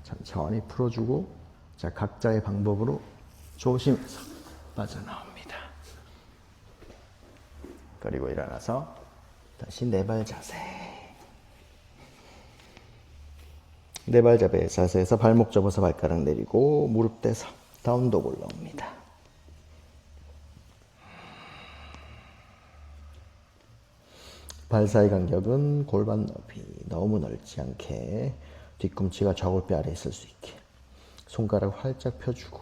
천천히 풀어주고, 자, 각자의 방법으로 조심해서 빠져나옵니다. 그리고 일어나서 다시 네 발 자세. 네 발 자세에서 발목 접어서 발가락 내리고 무릎 대서 다운독 올라옵니다. 발 사이 간격은 골반 너비, 너무 넓지 않게 뒤꿈치가 좌골뼈 아래에 있을 수 있게 손가락 활짝 펴주고,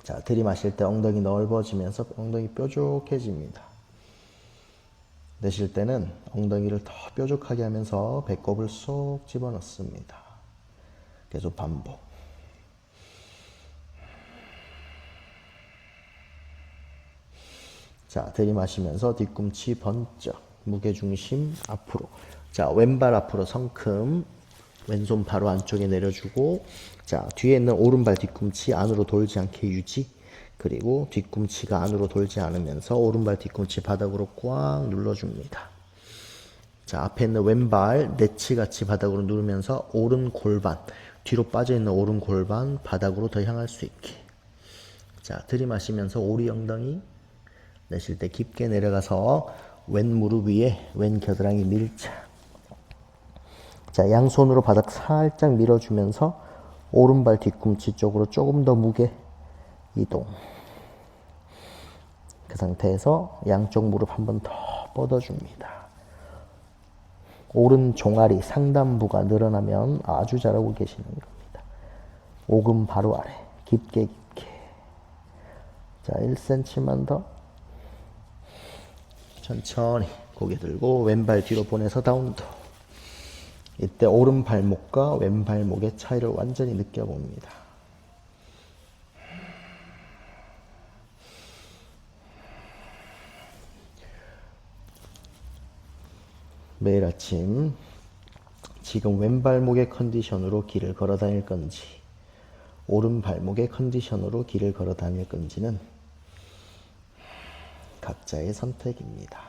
자, 들이마실 때 엉덩이 넓어지면서 엉덩이 뾰족해집니다. 내쉴 때는 엉덩이를 더 뾰족하게 하면서 배꼽을 쏙 집어넣습니다. 계속 반복. 자, 들이마시면서 뒤꿈치 번쩍, 무게중심 앞으로. 자, 왼발 앞으로 성큼, 왼손 바로 안쪽에 내려주고, 자, 뒤에 있는 오른발 뒤꿈치 안으로 돌지 않게 유지. 그리고 뒤꿈치가 안으로 돌지 않으면서 오른발 뒤꿈치 바닥으로 꽉 눌러줍니다. 자, 앞에 있는 왼발 네치같이 바닥으로 누르면서 오른 골반, 뒤로 빠져있는 오른 골반 바닥으로 더 향할 수 있게. 자, 들이마시면서 오리 엉덩이, 내쉴 때 깊게 내려가서 왼 무릎 위에 왼 겨드랑이 밀착. 자, 양손으로 바닥 살짝 밀어주면서 오른발 뒤꿈치 쪽으로 조금 더 무게 이동. 그 상태에서 양쪽 무릎 한 번 더 뻗어줍니다. 오른 종아리 상단부가 늘어나면 아주 잘하고 계시는 겁니다. 오금 바로 아래 깊게 깊게. 자, 1cm만 더. 천천히 고개 들고 왼발 뒤로 보내서 다운도. 이때 오른 발목과 왼 발목의 차이를 완전히 느껴봅니다. 매일 아침 지금 왼 발목의 컨디션으로 길을 걸어 다닐 건지 오른 발목의 컨디션으로 길을 걸어 다닐 건지는 각자의 선택입니다.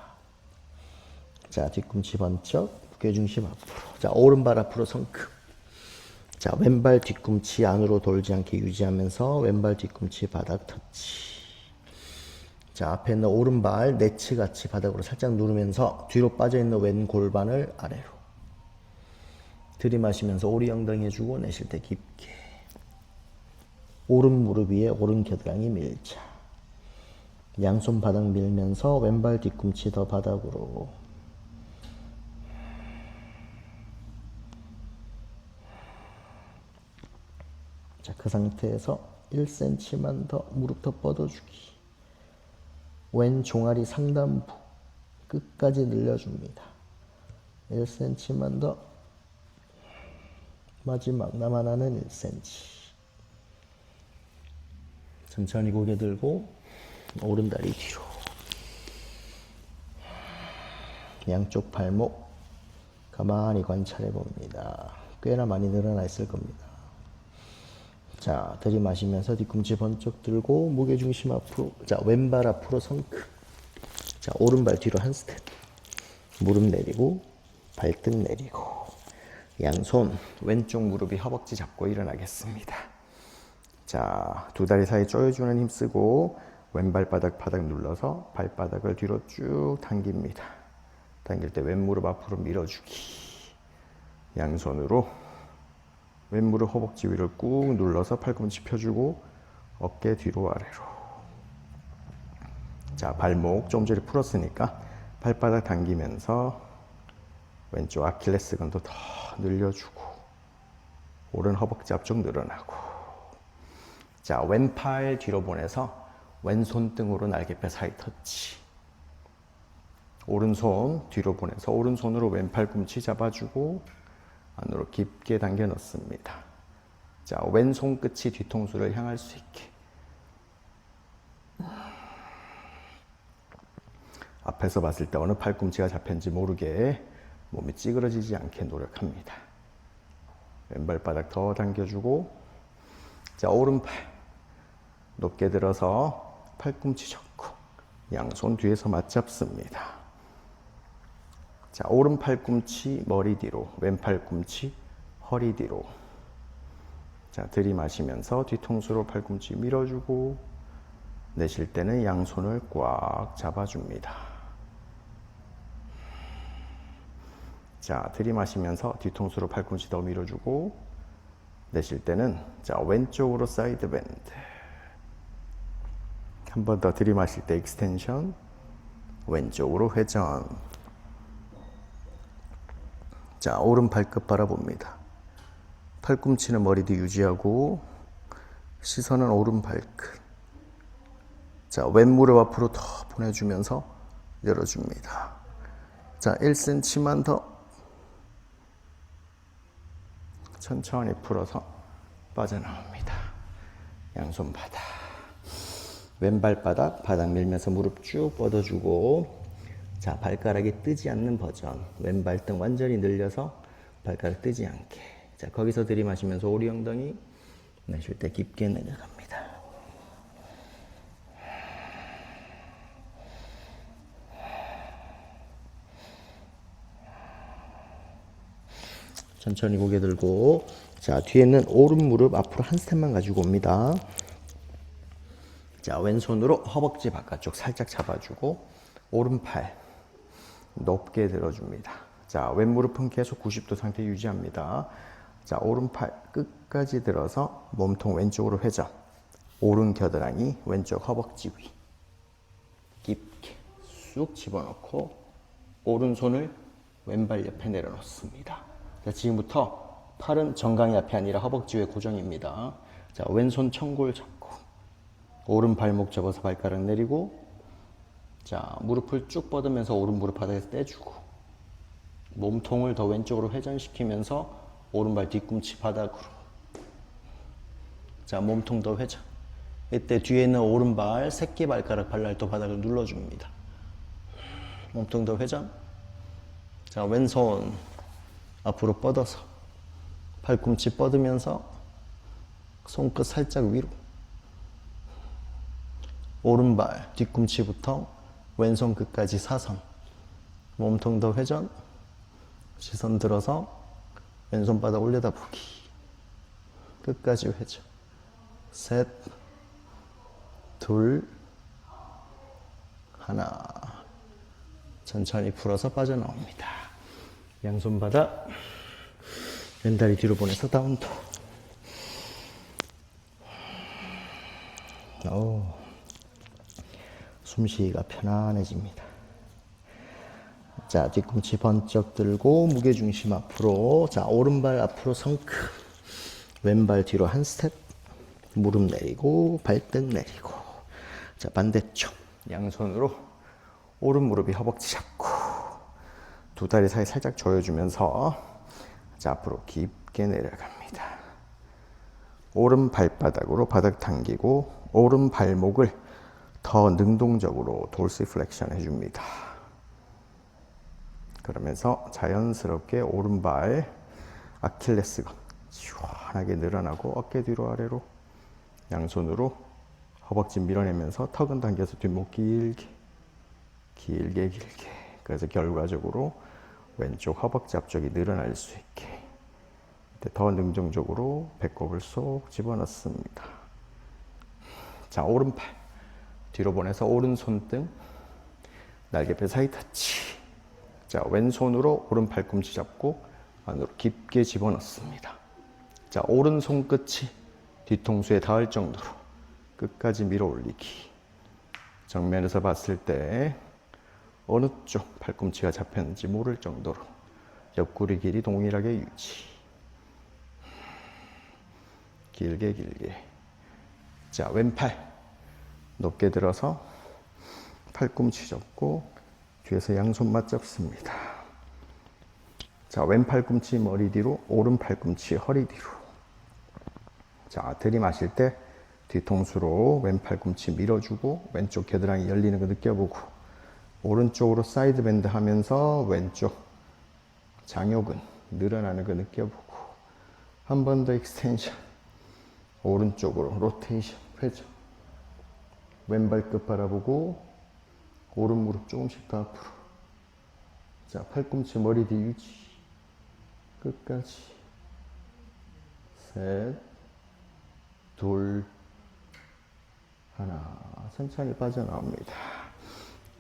자, 뒤꿈치 번쩍, 무게중심 앞으로. 자, 오른발 앞으로 성큼. 자, 왼발 뒤꿈치 안으로 돌지 않게 유지하면서 왼발 뒤꿈치 바닥 터치. 자, 앞에 있는 오른발 네치같이 바닥으로 살짝 누르면서 뒤로 빠져있는 왼 골반을 아래로. 들이마시면서 오리 엉덩이 해주고 내쉴 때 깊게. 오른 무릎 위에 오른 겨드랑이 밀착. 양손 바닥 밀면서 왼발 뒤꿈치 더 바닥으로. 자, 그 상태에서 1cm만 더 무릎 더 뻗어주기. 왼 종아리 상단부 끝까지 늘려줍니다. 1cm만 더. 마지막 남 하나는 1cm. 천천히 고개 들고 오른다리 뒤로. 양쪽 발목 가만히 관찰해 봅니다. 꽤나 많이 늘어나 있을 겁니다. 자, 들이마시면서 뒤꿈치 번쩍 들고 무게중심 앞으로. 자, 왼발 앞으로 성큼. 자, 오른발 뒤로 한 스텝. 무릎 내리고 발등 내리고. 양손 왼쪽 무릎이 허벅지 잡고 일어나겠습니다. 자, 두 다리 사이 조여주는 힘 쓰고 왼발바닥 바닥 눌러서 발바닥을 뒤로 쭉 당깁니다. 당길 때 왼무릎 앞으로 밀어주기. 양손으로 왼무릎 허벅지 위를 꾹 눌러서 팔꿈치 펴주고 어깨 뒤로 아래로. 자, 발목 좀 전에 풀었으니까 발바닥 당기면서 왼쪽 아킬레스건도 더 늘려주고 오른 허벅지 앞쪽 늘어나고. 자, 왼팔 뒤로 보내서 왼손등으로 날개뼈 사이 터치. 오른손 뒤로 보내서 오른손으로 왼팔꿈치 잡아주고 안으로 깊게 당겨 넣습니다. 자, 왼손 끝이 뒤통수를 향할 수 있게. 앞에서 봤을 때 어느 팔꿈치가 잡혔는지 모르게 몸이 찌그러지지 않게 노력합니다. 왼발바닥 더 당겨주고. 자, 오른팔 높게 들어서 팔꿈치 접고 양손 뒤에서 맞잡습니다. 자, 오른 팔꿈치 머리 뒤로, 왼 팔꿈치 허리 뒤로. 자, 들이마시면서 뒤통수로 팔꿈치 밀어주고 내쉴 때는 양손을 꽉 잡아줍니다. 자, 들이마시면서 뒤통수로 팔꿈치 더 밀어주고, 내쉴 때는 자, 왼쪽으로 사이드 밴드. 한 번 더 들이마실 때 익스텐션, 왼쪽으로 회전. 자, 오른 발끝 바라봅니다. 팔꿈치는 머리 뒤 유지하고 시선은 오른 발끝. 자, 왼무릎 앞으로 더 보내주면서 열어줍니다. 자, 1cm만 더 천천히 풀어서 빠져나옵니다. 양손 바닥. 왼발바닥 바닥 밀면서 무릎 쭉 뻗어주고, 자, 발가락이 뜨지 않는 버전. 왼발등 완전히 늘려서 발가락 뜨지 않게. 자, 거기서 들이마시면서 오리 엉덩이, 내쉴 때 깊게 내려갑니다. 천천히 고개 들고, 자, 뒤에는 오른 무릎 앞으로 한 스텝만 가지고 옵니다. 자, 왼손으로 허벅지 바깥쪽 살짝 잡아주고, 오른팔 높게 들어줍니다. 자, 왼무릎은 계속 90도 상태 유지합니다. 자, 오른팔 끝까지 들어서 몸통 왼쪽으로 회전. 오른 겨드랑이 왼쪽 허벅지 위. 깊게 쑥 집어넣고, 오른손을 왼발 옆에 내려놓습니다. 자, 지금부터 팔은 정강이 앞이 아니라 허벅지 위에 고정입니다. 자, 왼손 청골 잡고, 오른 발목 접어서 발가락 내리고, 자, 무릎을 쭉 뻗으면서 오른 무릎 바닥에서 떼주고, 몸통을 더 왼쪽으로 회전시키면서 오른발 뒤꿈치 바닥으로. 자, 몸통 더 회전. 이때 뒤에 있는 오른발 새끼발가락 발날도 바닥을 눌러줍니다. 몸통 더 회전. 자, 왼손 앞으로 뻗어서 팔꿈치 뻗으면서 손끝 살짝 위로. 오른발 뒤꿈치부터 왼손 끝까지 사선. 몸통 더 회전. 시선 들어서 왼손 바닥 올려다보기. 끝까지 회전. 셋, 둘, 하나. 천천히 풀어서 빠져나옵니다. 양손 바닥, 왼다리 뒤로 보내서 다운도. 숨쉬기가 편안해집니다. 자, 뒤꿈치 번쩍 들고 무게중심 앞으로. 자, 오른발 앞으로 성큼, 왼발 뒤로 한 스텝, 무릎 내리고 발등 내리고. 자, 반대쪽 양손으로 오른 무릎이 허벅지 잡고, 두 다리 사이 살짝 조여주면서, 자, 앞으로 깊게 내려갑니다. 오른 발바닥으로 바닥 당기고, 오른 발목을 더 능동적으로 돌스 플렉션 해줍니다. 그러면서 자연스럽게 오른발 아킬레스건 시원하게 늘어나고, 어깨 뒤로 아래로 양손으로 허벅지 밀어내면서 턱은 당겨서 뒷목 길게 길게 길게. 그래서 결과적으로 왼쪽 허벅지 앞쪽이 늘어날 수 있게. 더 능동적으로 배꼽을 쏙 집어넣습니다. 자, 오른팔 뒤로 보내서 오른 손등 날개뼈 사이 터치. 자, 왼손으로 오른 팔꿈치 잡고 안으로 깊게 집어넣습니다. 자, 오른 손끝이 뒤통수에 닿을 정도로 끝까지 밀어 올리기. 정면에서 봤을 때 어느 쪽 팔꿈치가 잡혔는지 모를 정도로 옆구리 길이 동일하게 유지. 길게 길게. 자, 왼팔 높게 들어서 팔꿈치 접고 뒤에서 양손 맞잡습니다. 자, 왼 팔꿈치 머리 뒤로, 오른 팔꿈치 허리 뒤로. 자, 들이마실 때 뒤통수로 왼 팔꿈치 밀어주고 왼쪽 겨드랑이 열리는 거 느껴보고, 오른쪽으로 사이드 밴드 하면서 왼쪽 장요근 늘어나는 거 느껴보고, 한 번 더 익스텐션. 오른쪽으로 로테이션 회전. 왼발 끝 바라보고 오른 무릎 조금씩 더 앞으로. 자, 팔꿈치 머리 뒤 유지. 끝까지. 셋, 둘, 하나. 천천히 빠져나옵니다.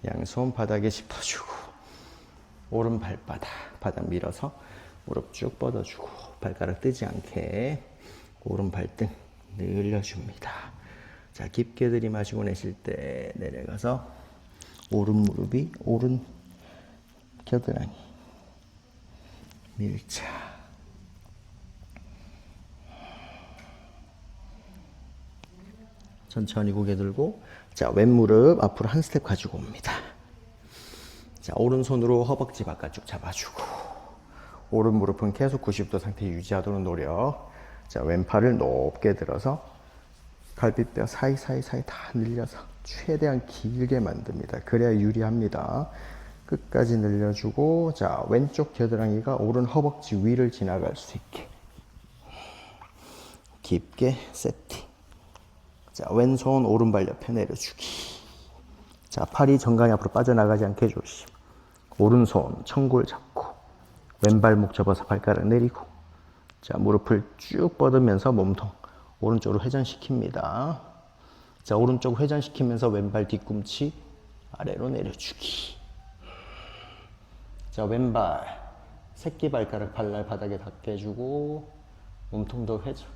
양손 바닥에 짚어주고, 오른 발바닥 바닥 밀어서 무릎 쭉 뻗어주고 발가락 뜨지 않게 오른 발등 늘려줍니다. 자, 깊게 들이마시고 내쉴 때 내려가서 오른 무릎이 오른 겨드랑이 밀착. 천천히 고개 들고, 자, 왼무릎 앞으로 한 스텝 가지고 옵니다. 자, 오른손으로 허벅지 바깥쪽 잡아주고, 오른 무릎은 계속 90도 상태 유지하도록 노력. 자, 왼팔을 높게 들어서 갈비뼈 사이사이 다 늘려서 최대한 길게 만듭니다. 그래야 유리합니다. 끝까지 늘려주고, 자, 왼쪽 겨드랑이가 오른 허벅지 위를 지나갈 수 있게 깊게 세팅. 자, 왼손 오른발 옆에 내려주기. 자, 팔이 정강이 앞으로 빠져나가지 않게 조심. 오른손 청골 잡고 왼발목 접어서 발가락 내리고, 자, 무릎을 쭉 뻗으면서 몸통 오른쪽으로 회전시킵니다. 자, 오른쪽 회전시키면서 왼발 뒤꿈치 아래로 내려주기. 자, 왼발 새끼발가락 발날 바닥에 닿게 해주고 몸통 더 회전.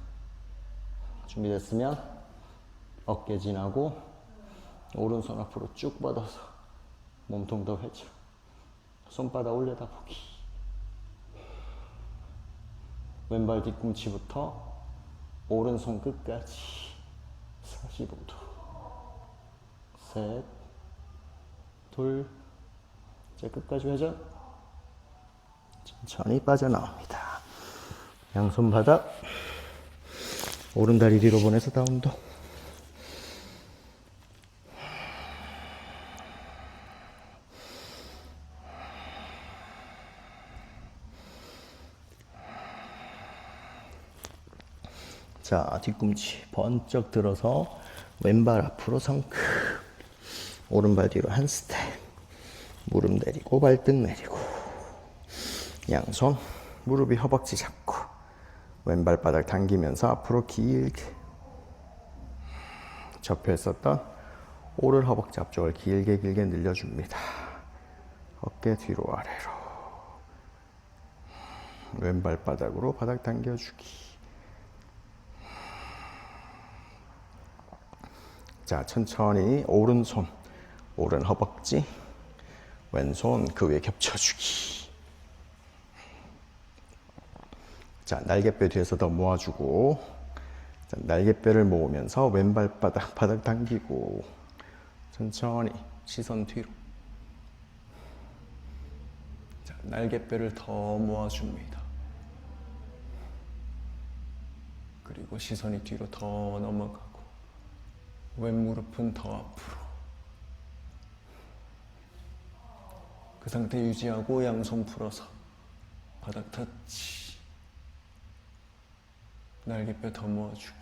준비됐으면 어깨 지나고 오른손 앞으로 쭉 뻗어서 몸통 더 회전. 손바닥 올려다보기. 왼발 뒤꿈치부터 오른손 끝까지 45도. 셋, 둘, 이제 끝까지 회전. 천천히 빠져나옵니다. 양손 바닥, 오른다리 뒤로 보내서 다운도. 자, 뒤꿈치 번쩍 들어서 왼발 앞으로 성큼, 오른발 뒤로 한 스텝, 무릎 내리고 발등 내리고, 양손 무릎이 허벅지 잡고 왼발 바닥 당기면서 앞으로 길게 접혀 있었던 오른 허벅지 앞쪽을 길게 늘려줍니다. 어깨 뒤로 아래로, 왼발 바닥으로 바닥 당겨주기. 자, 천천히 오른손 오른 허벅지, 왼손 그 위에 겹쳐주기. 자, 날개뼈 뒤에서 더 모아주고, 자, 날개뼈를 모으면서 왼발 바닥 당기고, 천천히 시선 뒤로. 자, 날개뼈를 더 모아줍니다. 그리고 시선이 뒤로 더 넘어가고, 왼무릎은 더 앞으로. 그 상태 유지하고 양손 풀어서 바닥 터치. 날개뼈 더 모아주기.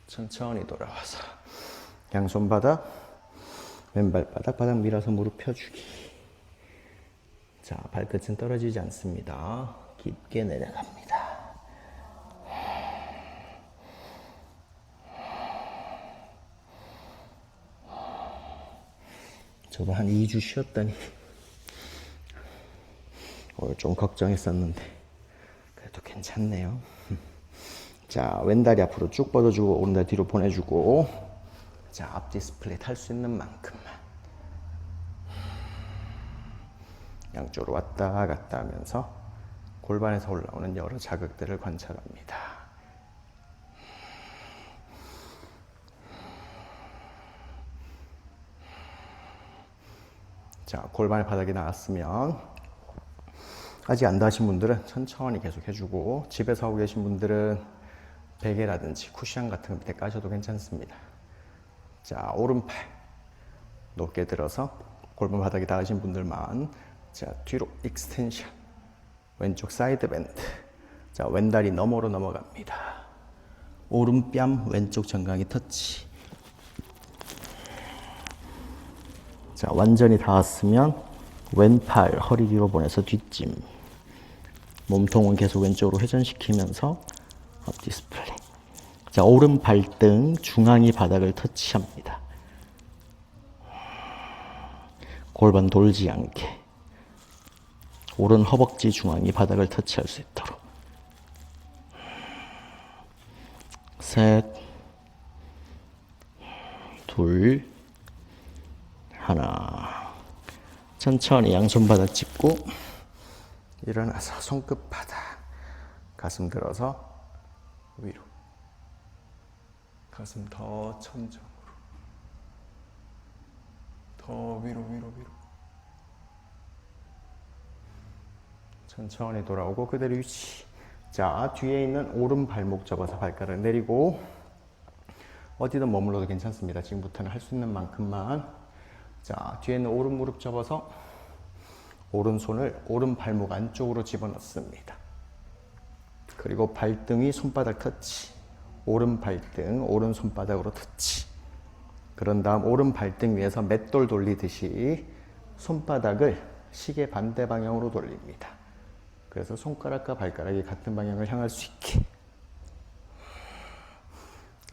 천천히 돌아와서 양손 바닥, 왼발 바닥 밀어서 무릎 펴주기. 자, 발끝은 떨어지지 않습니다. 깊게 내려갑니다. 저도 한 2주 쉬었더니 오늘 좀 걱정했었는데 그래도 괜찮네요. 자, 왼다리 앞으로 쭉 뻗어주고 오른다리 뒤로 보내주고, 자, 앞 디스플레이 탈 수 있는 만큼만 양쪽으로 왔다 갔다 하면서 골반에서 올라오는 여러 자극들을 관찰합니다. 자, 골반의 바닥이 나왔으면, 아직 안 닿으신 분들은 천천히 계속 해주고, 집에서 하고 계신 분들은 베개라든지 쿠션 같은 거 밑에 까셔도 괜찮습니다. 자, 오른팔 높게 들어서 골반 바닥이 닿으신 분들만, 자, 뒤로 익스텐션, 왼쪽 사이드 밴드. 자, 왼다리 너머로 넘어갑니다. 오른뺨 왼쪽 정강이 터치. 자, 완전히 닿았으면 왼팔 허리 뒤로 보내서 뒷짐. 몸통은 계속 왼쪽으로 회전시키면서 업 디스플레이. 자, 오른 발등 중앙이 바닥을 터치합니다. 골반 돌지 않게 오른 허벅지 중앙이 바닥을 터치할 수 있도록. 셋, 둘, 하나. 천천히 양손 바닥 짚고 일어나서 손끝 바닥, 가슴 들어서 위로. 가슴 더 천정으로. 더 위로. 천천히 돌아오고 그대로 유지. 자, 뒤에 있는 오른 발목 접어서 발가락 내리고 어디든 머물러도 괜찮습니다. 지금부터는 할 수 있는 만큼만. 자, 뒤에 있는 오른 무릎 접어서 오른손을 오른 발목 안쪽으로 집어넣습니다. 그리고 발등이 손바닥 터치. 오른 발등, 오른 손바닥으로 터치. 그런 다음 오른 발등 위에서 맷돌 돌리듯이 손바닥을 시계 반대 방향으로 돌립니다. 그래서 손가락과 발가락이 같은 방향을 향할 수 있게.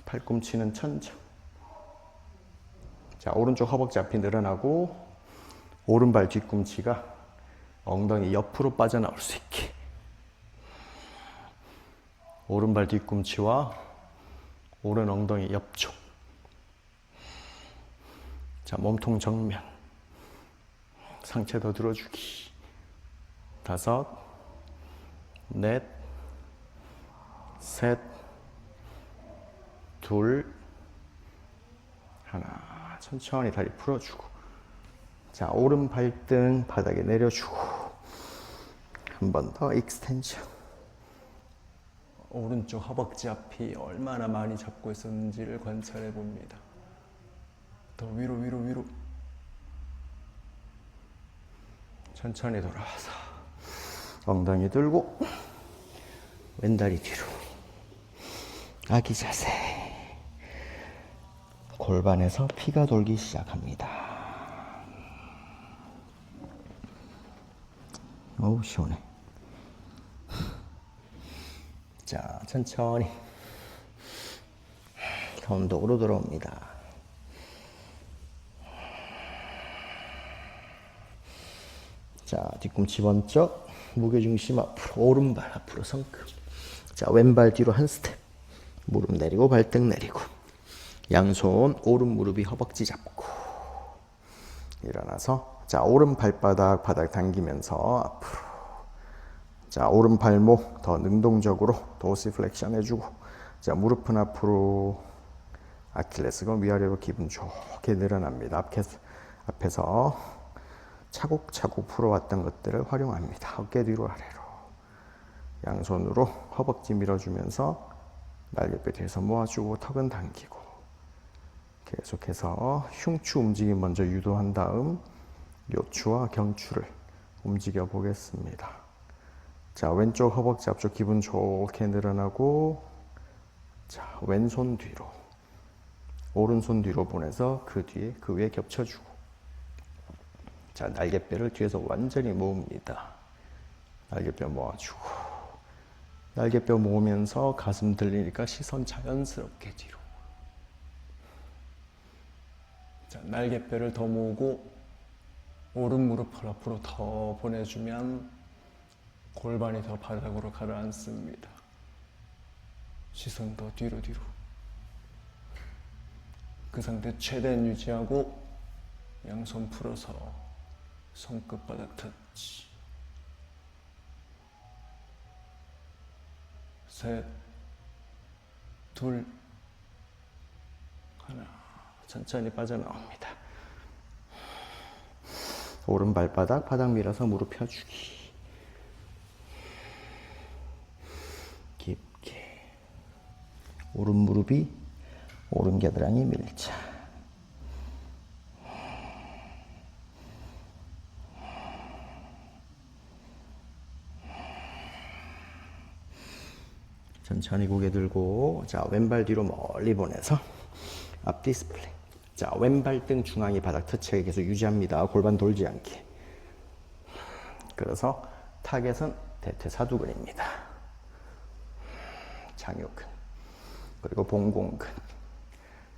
팔꿈치는 천정. 자, 오른쪽 허벅지 앞이 늘어나고 오른발 뒤꿈치가 엉덩이 옆으로 빠져나올 수 있게. 오른발 뒤꿈치와 오른 엉덩이 옆쪽. 자, 몸통 정면. 상체 더 들어주기. 다섯, 넷, 셋, 둘, 하나. 천천히 다리 풀어주고. 자, 오른 발등 바닥에 내려주고. 한 번 더 익스텐션. 오른쪽 허벅지 앞이 얼마나 많이 잡고 있었는지를 관찰해 봅니다. 더 위로. 천천히 돌아와서 엉덩이 들고 왼다리 뒤로. 아기 자세. 골반에서 피가 돌기 시작합니다. 어우, 시원해. 자, 천천히 가운데로 들어옵니다. 자, 뒤꿈치 번쩍, 무게중심 앞으로, 오른발 앞으로 성큼. 자, 왼발 뒤로 한 스텝. 무릎 내리고 발등 내리고. 양손 오른 무릎이 허벅지 잡고. 일어나서, 자, 오른 발바닥 바닥 당기면서 앞으로. 자, 오른 발목 더 능동적으로 도시플렉션 해주고. 자, 무릎은 앞으로. 아킬레스건 위아래로 기분 좋게 늘어납니다. 앞에서 차곡차곡 풀어왔던 것들을 활용합니다. 어깨 뒤로 아래로. 양손으로 허벅지 밀어주면서 날개뼈 뒤에서 모아주고 턱은 당기고. 계속해서 흉추 움직임 먼저 유도한 다음 요추와 경추를 움직여 보겠습니다. 자, 왼쪽 허벅지 앞쪽 기분 좋게 늘어나고. 자, 왼손 뒤로. 오른손 뒤로 보내서 그 뒤에 그 위에 겹쳐주고. 자, 날개뼈를 뒤에서 완전히 모읍니다. 날개뼈 모아주고. 날개뼈 모으면서 가슴 들리니까 시선 자연스럽게 뒤로. 자, 날개뼈를 더 모으고 오른 무릎을 앞으로 더 보내주면 골반이 더 바닥으로 가라앉습니다. 시선 더 뒤로. 그 상태 최대한 유지하고 양손 풀어서 손끝바닥 터치. 셋, 둘, 하나. 천천히 빠져나옵니다. 오른 발바닥 바닥 밀어서 무릎 펴주기. 깊게. 오른 무릎이 오른 겨드랑이 밀착. 천천히 고개 들고. 자, 왼발 뒤로 멀리 보내서 앞 디스플레이. 자, 왼발등 중앙이 바닥 터치하게 계속 유지합니다. 골반 돌지 않게. 그래서 타겟은 대퇴사두근입니다. 장요근. 그리고 봉공근.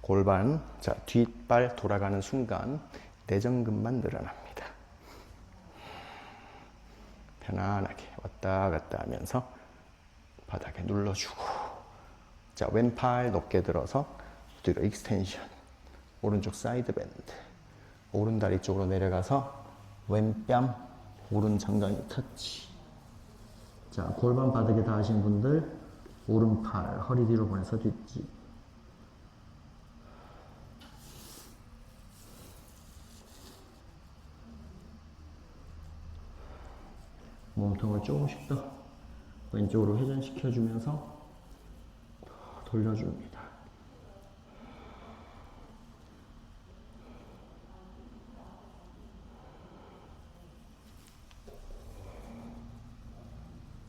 골반, 자, 뒷발 돌아가는 순간 내전근만 늘어납니다. 편안하게 왔다 갔다 하면서 바닥에 눌러주고, 자, 왼팔 높게 들어서 뒤로 익스텐션, 오른쪽 사이드 밴드, 오른 다리 쪽으로 내려가서 왼뺨 오른 정강이 터치. 자, 골반 바닥에 닿으신 분들 오른팔 허리 뒤로 보내서 뒷집. 몸통을 조금씩 더 왼쪽으로 회전시켜주면서 돌려줍니다.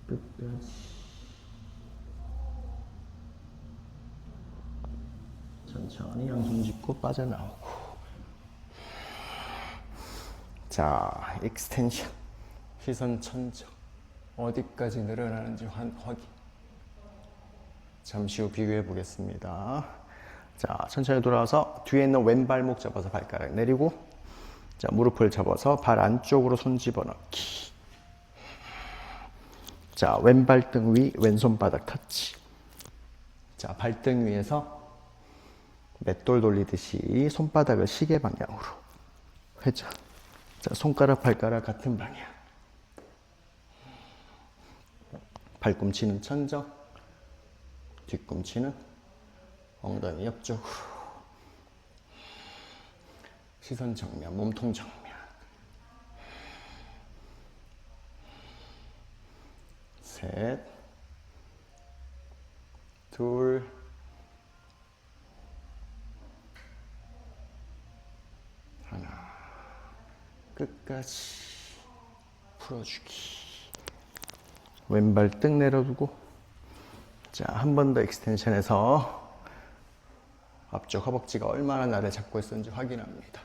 끝까지. 천천히 양손 짚고 빠져나오고. 자, 익스텐션. 시선 천정. 어디까지 늘어나는지 확인. 잠시 후 비교해 보겠습니다. 자, 천천히 돌아와서 뒤에 있는 왼발목 잡아서 발가락 내리고, 자, 무릎을 접어서 발 안쪽으로 손 집어넣기. 자, 왼발등 위, 왼손바닥 터치. 자, 발등 위에서 맷돌 돌리듯이 손바닥을 시계 방향으로 회전. 자, 손가락, 발가락 같은 방향. 발꿈치는 천정, 뒤꿈치는 엉덩이 옆쪽으로. 시선 정면, 몸통 정면. 셋, 둘, 하나. 끝까지 풀어주기. 왼발 뜩 내려두고, 자, 한 번 더 익스텐션해서 앞쪽 허벅지가 얼마나 나를 잡고 있었는지 확인합니다.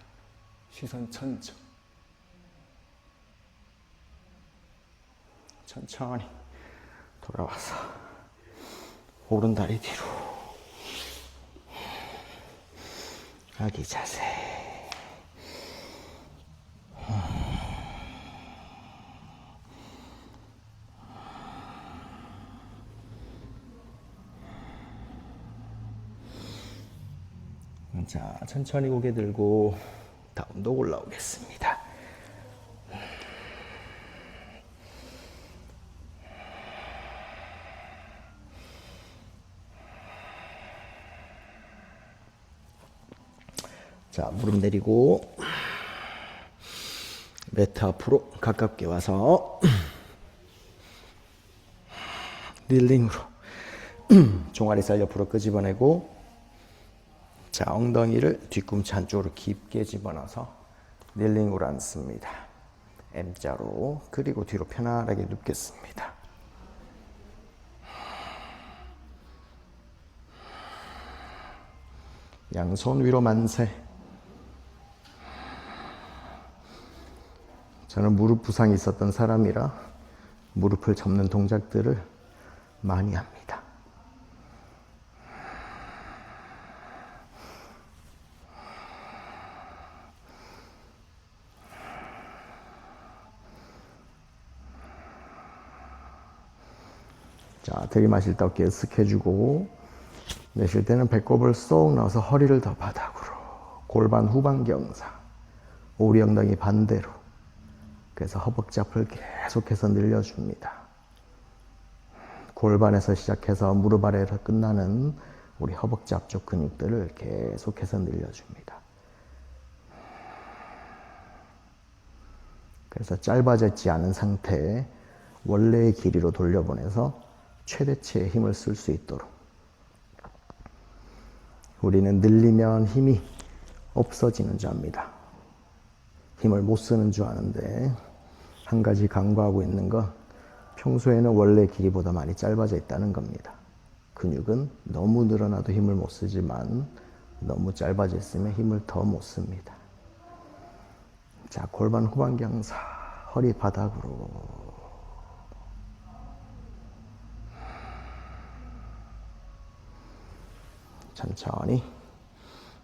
시선 천정. 천천히 돌아와서 오른 다리 뒤로. 아기 자세. 자, 천천히 고개 들고 다운독 올라오겠습니다. 자, 무릎 내리고 매트 앞으로 가깝게 와서 닐링으로 종아리살 옆으로 끄집어내고, 자, 엉덩이를 뒤꿈치 한쪽으로 깊게 집어넣어서 닐링으로 앉습니다. M자로. 그리고 뒤로 편안하게 눕겠습니다. 양손 위로 만세. 저는 무릎 부상이 있었던 사람이라 무릎을 접는 동작들을 많이 합니다. 자, 들이마실 때 어깨 쓱 해주고, 내쉴 때는 배꼽을 쏙 넣어서 허리를 더 바닥으로. 골반 후방 경사. 오리 엉덩이 반대로. 그래서 허벅지 앞을 계속해서 늘려줍니다. 골반에서 시작해서 무릎 아래로 끝나는 우리 허벅지 앞쪽 근육들을 계속해서 늘려줍니다. 그래서 짧아졌지 않은 상태에 원래의 길이로 돌려보내서 최대치의 힘을 쓸 수 있도록. 우리는 늘리면 힘이 없어지는 줄 압니다. 힘을 못 쓰는 줄 아는데, 한 가지 간과하고 있는 건 평소에는 원래 길이보다 많이 짧아져 있다는 겁니다. 근육은 너무 늘어나도 힘을 못 쓰지만 너무 짧아져 있으면 힘을 더 못 씁니다. 자, 골반 후방 경사, 허리 바닥으로. 천천히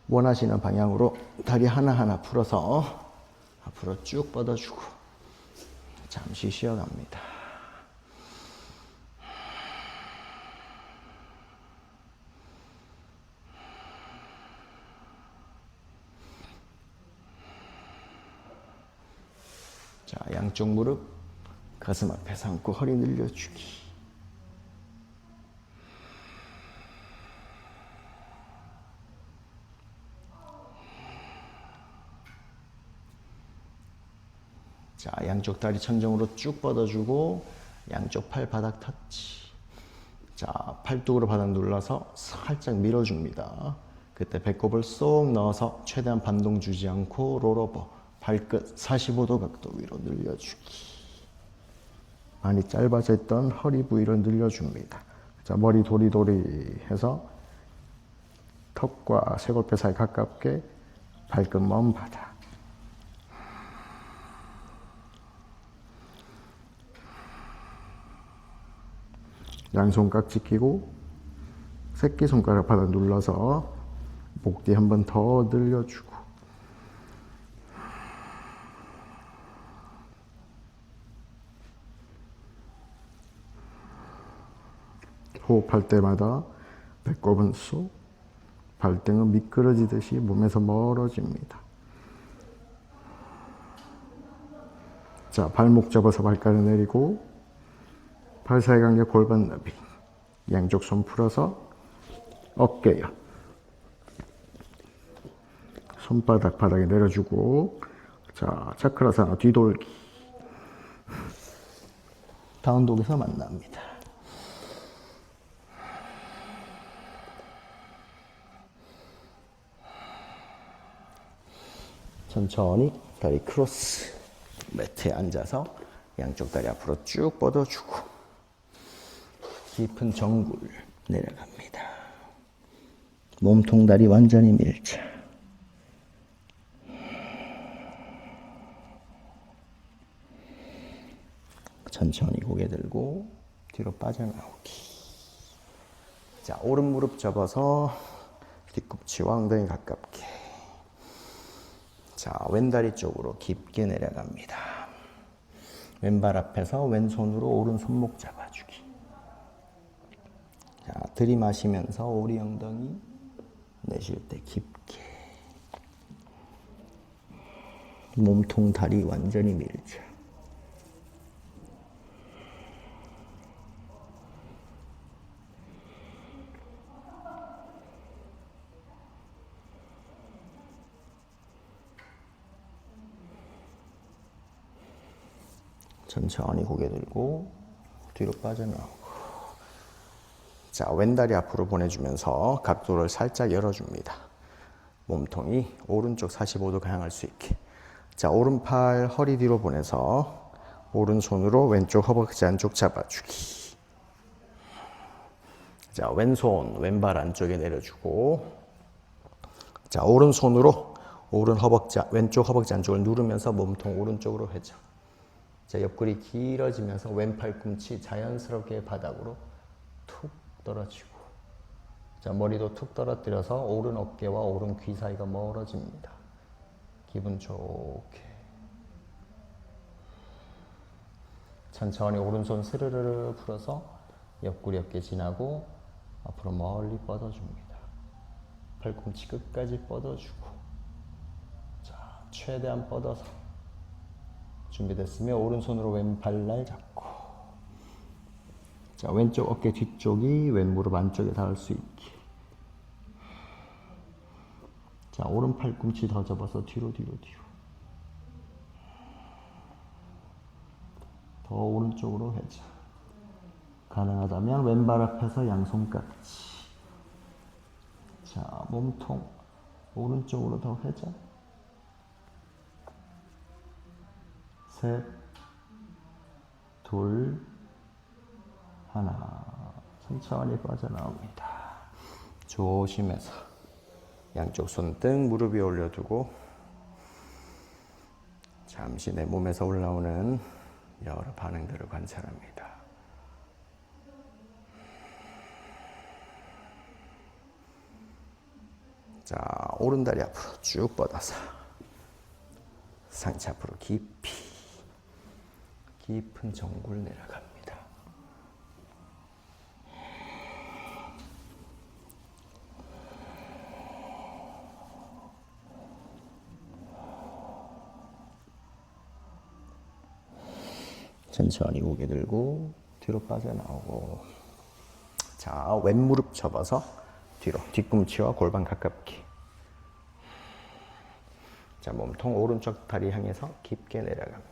원하시는 방향으로 다리 하나하나 풀어서 앞으로 쭉 뻗어주고, 잠시 쉬어갑니다. 자, 양쪽 무릎 가슴 앞에 삼고 허리 늘려주기. 자, 양쪽 다리 천정으로 쭉 뻗어주고 양쪽 팔 바닥 터치. 자, 팔뚝으로 바닥 눌러서 살짝 밀어줍니다. 그때 배꼽을 쏙 넣어서 최대한 반동 주지 않고 롤오버. 발끝 45도 각도 위로 늘려주기. 많이 짧아져 있던 허리 부위를 늘려줍니다. 자, 머리 도리도리 해서 턱과 쇄골뼈 사이 가깝게 발끝 먼 바닥. 양손 깍지 끼고 새끼손가락 바닥 눌러서 목 뒤 한 번 더 늘려주고. 호흡할 때마다 배꼽은 쏙, 발등은 미끄러지듯이 몸에서 멀어집니다. 자, 발목 접어서 발가락 내리고 팔 사이 간격 골반 너비. 양쪽 손 풀어서 어깨 옆. 손바닥 바닥에 내려주고. 자, 차크라사나 뒤돌기. 다음 독에서 만납니다. 천천히 다리 크로스. 매트에 앉아서 양쪽 다리 앞으로 쭉 뻗어주고 깊은 정굴 내려갑니다. 몸통 다리 완전히 밀착. 천천히 고개 들고 뒤로 빠져나오기. 자, 오른 무릎 접어서 뒤꿈치와 엉덩이 가깝게. 자, 왼다리 쪽으로 깊게 내려갑니다. 왼발 앞에서 왼손으로 오른 손목 잡아주기. 자, 들이마시면서 오리 엉덩이, 내쉴 때 깊게. 몸통 다리 완전히 밀착. 천천히 고개 들고 뒤로 빠져나오고. 자, 왼다리 앞으로 보내주면서 각도를 살짝 열어줍니다. 몸통이 오른쪽 45도 향할 수 있게. 자, 오른팔 허리 뒤로 보내서 오른손으로 왼쪽 허벅지 안쪽 잡아주기. 자, 왼손 왼발 안쪽에 내려주고. 자, 오른손으로 왼쪽 허벅지 안쪽을 누르면서 몸통 오른쪽으로 회전. 자, 옆구리 길어지면서 왼 팔꿈치 자연스럽게 바닥으로 툭 떨어지고. 자, 머리도 툭 떨어뜨려서 오른 어깨와 오른 귀 사이가 멀어집니다. 기분 좋게. 천천히 오른손 스르르르 풀어서 옆구리 어깨 지나고 앞으로 멀리 뻗어줍니다. 팔꿈치 끝까지 뻗어주고. 자, 최대한 뻗어서 준비됐으면 오른손으로 왼발날 잡고. 자, 왼쪽 어깨 뒤쪽이 왼 무릎 안쪽에 닿을 수 있게. 자, 오른 팔꿈치 더 접어서 뒤로. 더 오른쪽으로 회전. 가능하다면 왼발 앞에서 양손 깍지. 자, 몸통 오른쪽으로 더 회전. 셋, 둘, 하나. 천천히 빠져나옵니다. 조심해서 양쪽 손등 무릎 위에 올려두고 잠시 내 몸에서 올라오는 여러 반응들을 관찰합니다. 자, 오른다리 앞으로 쭉 뻗어서 상체 앞으로 깊이 깊은 정굴 내려갑니다. 천천히 고개 들고 뒤로 빠져나오고, 자, 왼무릎 접어서 뒤로, 뒤꿈치와 골반 가깝게. 자, 몸통 오른쪽 다리 향해서 깊게 내려갑니다.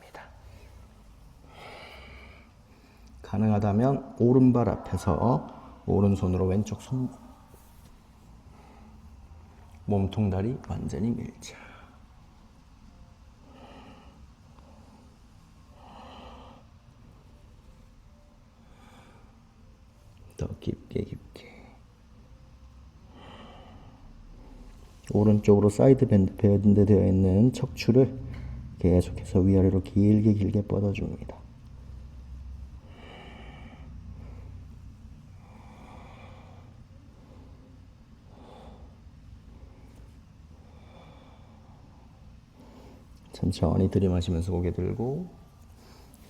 가능하다면 오른발 앞에서 오른손으로 왼쪽 손목, 몸통 다리 완전히 밀자. 더 깊게 깊게. 오른쪽으로 사이드 밴드 되어 있는 척추를 계속해서 위아래로 길게 길게 뻗어줍니다. 천천히 들이마시면서 고개 들고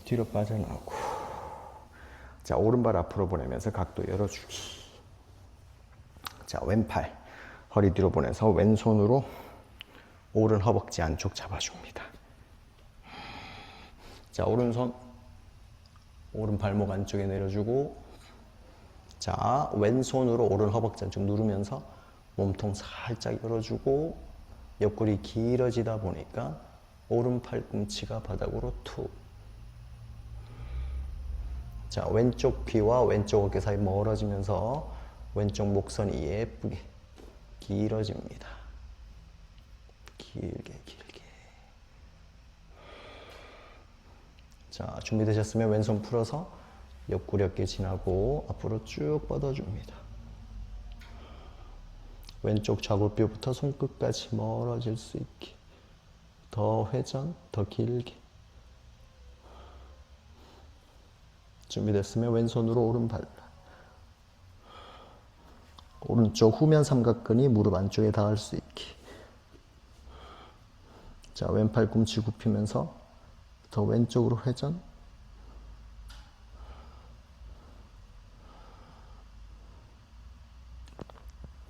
뒤로 빠져나오고, 자, 오른발 앞으로 보내면서 각도 열어주기. 자, 왼팔 허리 뒤로 보내서 왼손으로 오른 허벅지 안쪽 잡아줍니다. 자, 오른손 오른 발목 안쪽에 내려주고, 자, 왼손으로 오른 허벅지 안쪽 누르면서 몸통 살짝 열어주고, 옆구리 길어지다 보니까 오른 팔꿈치가 바닥으로 툭. 자, 왼쪽 귀와 왼쪽 어깨 사이 멀어지면서 왼쪽 목선이 예쁘게 길어집니다. 길게 길게. 자, 준비되셨으면 왼손 풀어서 옆구리 어깨 지나고 앞으로 쭉 뻗어줍니다. 왼쪽 좌골뼈부터 손끝까지 멀어질 수 있게. 더 회전, 더 길게. 준비됐으면 왼손으로 오른발. 오른쪽 후면 삼각근이 무릎 안쪽에 닿을 수 있게. 자, 왼팔 꿈치 굽히면서 더 왼쪽으로 회전.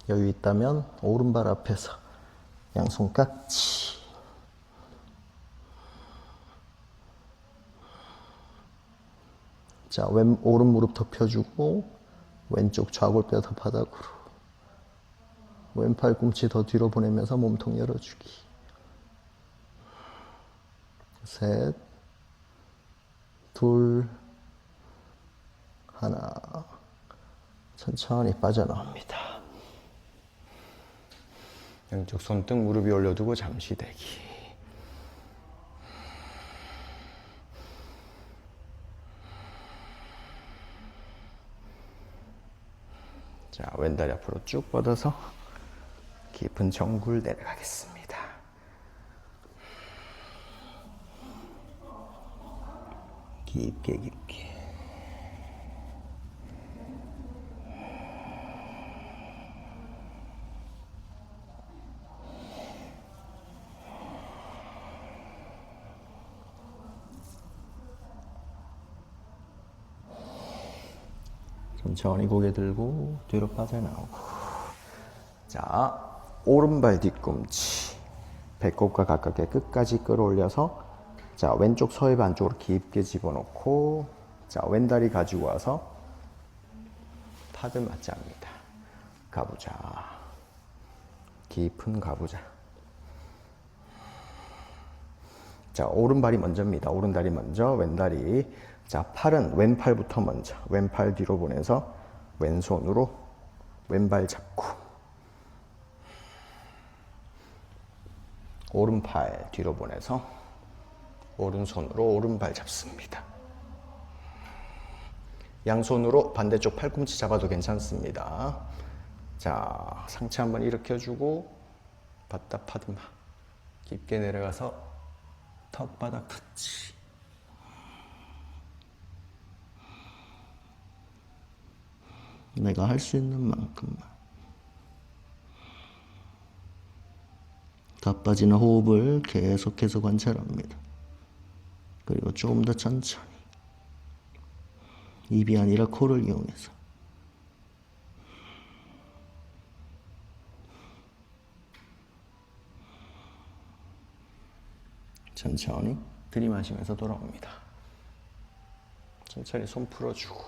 여유 있다면 오른발 앞에서 양손 깍지. 자, 오른 무릎 더 펴주고 왼쪽 좌골뼈 더 바닥으로. 왼팔 꿈치 더 뒤로 보내면서 몸통 열어주기. 셋, 둘, 하나. 천천히 빠져나옵니다. 양쪽 손등 무릎 위에 올려두고 잠시 대기. 자, 왼다리 앞으로 쭉 뻗어서 깊은 정굴 내려가겠습니다. 깊게 깊게. 천천히 고개 들고 뒤로 빠져나오고. 자, 오른발 뒤꿈치 배꼽과 가깝게 끝까지 끌어올려서, 자, 왼쪽 서입 안쪽으로 깊게 집어넣고, 자, 왼다리 가지고 와서 파들 맞지 합니다. 가보자. 깊은 가보자. 자, 오른발이 먼저입니다. 오른다리 먼저, 왼다리. 자, 팔은 왼팔부터 먼저. 왼팔 뒤로 보내서 왼손으로 왼발 잡고, 오른팔 뒤로 보내서 오른손으로 오른발 잡습니다. 양손으로 반대쪽 팔꿈치 잡아도 괜찮습니다. 자, 상체 한번 일으켜주고 바다 파드마 깊게 내려가서 턱바닥 터치. 내가 할 수 있는 만큼만. 가빠지는 호흡을 계속해서 관찰합니다. 그리고 조금 더 천천히. 입이 아니라 코를 이용해서. 천천히 들이마시면서 돌아옵니다. 천천히 손 풀어주고.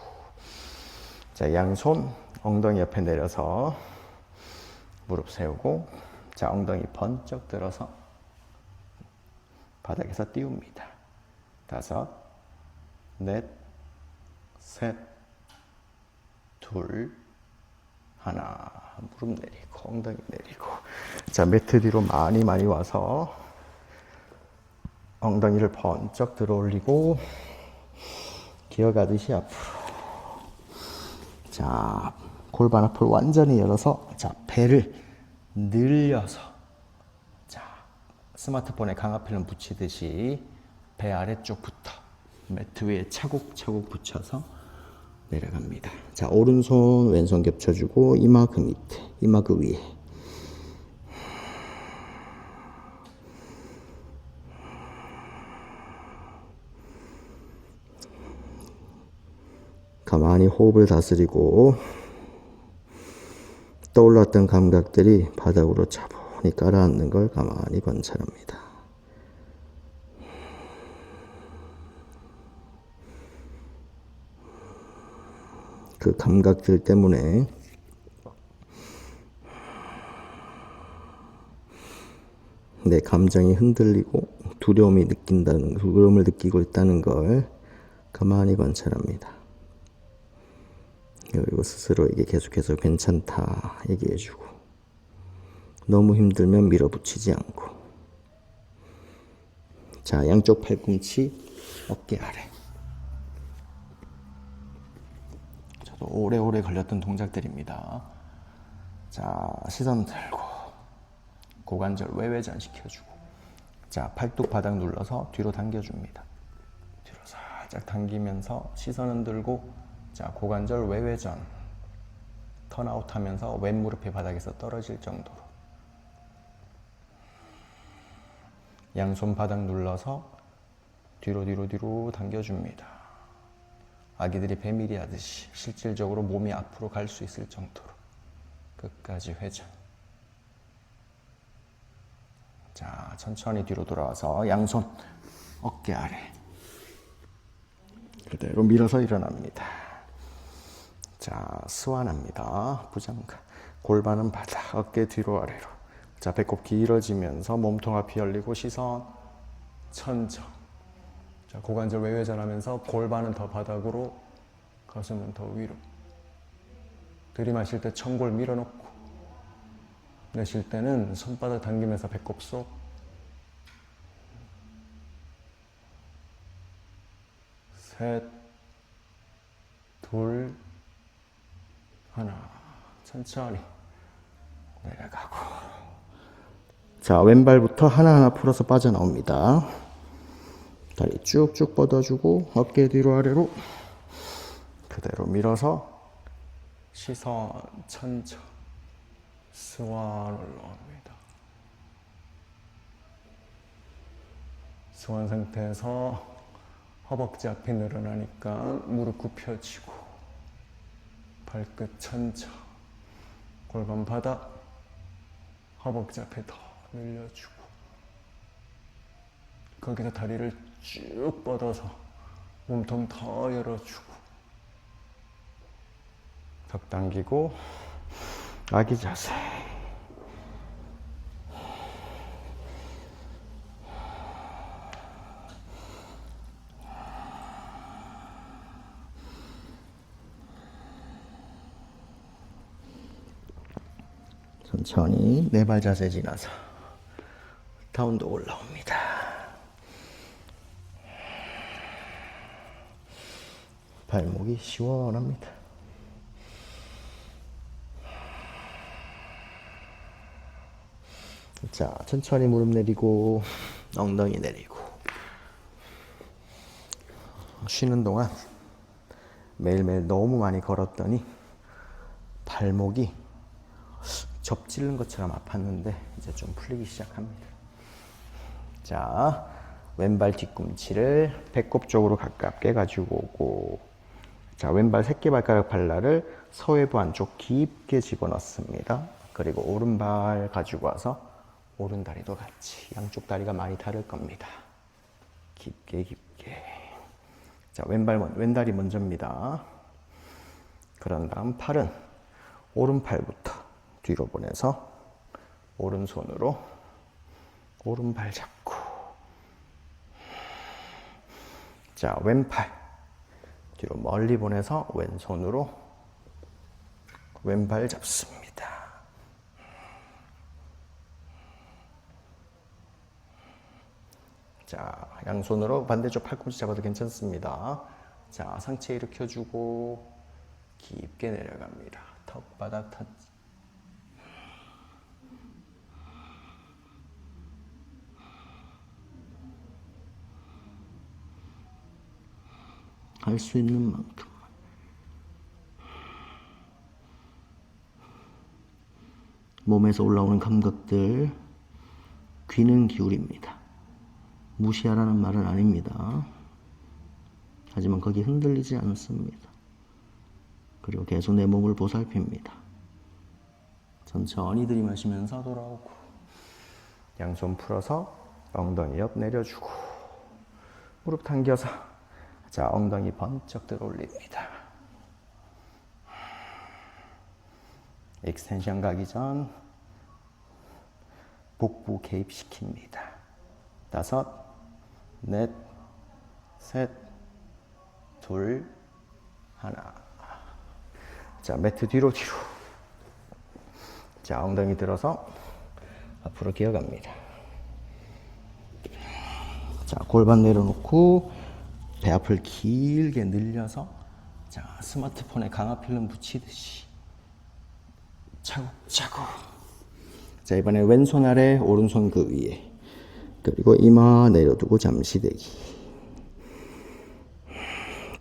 자, 양손 엉덩이 옆에 내려서 무릎 세우고, 자, 엉덩이 번쩍 들어서 바닥에서 띄웁니다. 5, 넷, 셋, 둘, 하나. 무릎 내리고 엉덩이 내리고. 자, 매트 뒤로 많이 와서 엉덩이를 번쩍 들어 올리고 기어가듯이 앞으로. 자, 골반 앞을 완전히 열어서, 자, 배를 늘려서, 자, 스마트폰에 강압필름 붙이듯이 배 아래쪽부터 매트 위에 차곡차곡 붙여서 내려갑니다. 자, 오른손 왼손 겹쳐주고 이마 그 밑에, 이마 그 위에. 가만히 호흡을 다스리고 떠올랐던 감각들이 바닥으로 차분히 깔아앉는 걸 가만히 관찰합니다. 그 감각들 때문에 내 감정이 흔들리고 두려움을 느끼고 있다는 걸 가만히 관찰합니다. 그리고 스스로에게 계속해서 괜찮다 얘기해주고, 너무 힘들면 밀어붙이지 않고. 자, 양쪽 팔꿈치 어깨 아래. 저도 오래오래 걸렸던 동작들입니다. 자, 시선 들고 고관절 외회전 시켜주고, 자, 팔뚝 바닥 눌러서 뒤로 당겨줍니다. 뒤로 살짝 당기면서 시선은 들고, 자, 고관절 외회전 턴아웃 하면서 왼무릎이 바닥에서 떨어질 정도로. 양손 바닥 눌러서 뒤로 당겨줍니다. 아기들이 배밀이 하듯이 실질적으로 몸이 앞으로 갈 수 있을 정도로 끝까지 회전. 자, 천천히 뒤로 돌아와서 양손 어깨 아래 그대로 밀어서 일어납니다. 자, 스완합니다. 부장가. 골반은 바닥, 어깨 뒤로 아래로. 자, 배꼽 길어지면서 몸통 앞이 열리고 시선 천정. 자, 고관절 외회전하면서 골반은 더 바닥으로, 가슴은 더 위로. 들이마실 때 청골 밀어놓고, 내쉴 때는 손바닥 당기면서 배꼽 속. 셋, 둘, 하나. 천천히 내려가고. 자, 왼발부터 하나하나 풀어서 빠져나옵니다. 다리 쭉쭉 뻗어주고 어깨 뒤로 아래로 그대로 밀어서 시선 천천 스완 올라옵니다. 스완 상태에서 허벅지 앞이 늘어나니까 무릎 굽혀지고 발끝 천천, 골반 바닥, 허벅지 앞에 더 늘려주고, 거기서 다리를 쭉 뻗어서 몸통 더 열어주고, 턱 당기고 아기 자세. 천천히 네 발 자세 지나서 다운도 올라옵니다. 발목이 시원합니다. 자, 천천히 무릎 내리고 엉덩이 내리고. 쉬는 동안 매일매일 너무 많이 걸었더니 발목이 접질른 것처럼 아팠는데 이제 좀 풀리기 시작합니다. 자, 왼발 뒤꿈치를 배꼽 쪽으로 가깝게 가지고 오고, 자, 왼발 새끼발가락 발라를 서외부 안쪽 깊게 집어넣습니다. 그리고 오른발 가지고 와서 오른다리도 같이, 양쪽 다리가 많이 다를 겁니다. 깊게 깊게. 자, 왼다리 먼저입니다. 그런 다음 팔은 오른팔부터 뒤로 보내서 오른손으로 오른발 잡고, 자, 왼팔 뒤로 멀리 보내서 왼손으로 왼발 잡습니다. 자, 양손으로 반대쪽 팔꿈치 잡아도 괜찮습니다. 자, 상체 일으켜주고 깊게 내려갑니다. 턱바닥 터치. 할 수 있는 만큼. 몸에서 올라오는 감각들, 귀는 기울입니다. 무시하라는 말은 아닙니다. 하지만 거기 흔들리지 않습니다. 그리고 계속 내 몸을 보살핍니다. 천천히 들이마시면서 돌아오고, 양손 풀어서 엉덩이 옆 내려주고, 무릎 당겨서, 자, 엉덩이 번쩍 들어 올립니다. 익스텐션 가기 전 복부 개입시킵니다. 5, 넷, 셋, 둘, 하나. 자, 매트 뒤로. 자, 엉덩이 들어서 앞으로 기어갑니다. 자, 골반 내려놓고 배 앞을 길게 늘려서, 자, 스마트폰에 강화 필름 붙이듯이 차곡차곡. 자, 이번에 왼손 아래 오른손 그 위에, 그리고 이마 내려두고 잠시 대기.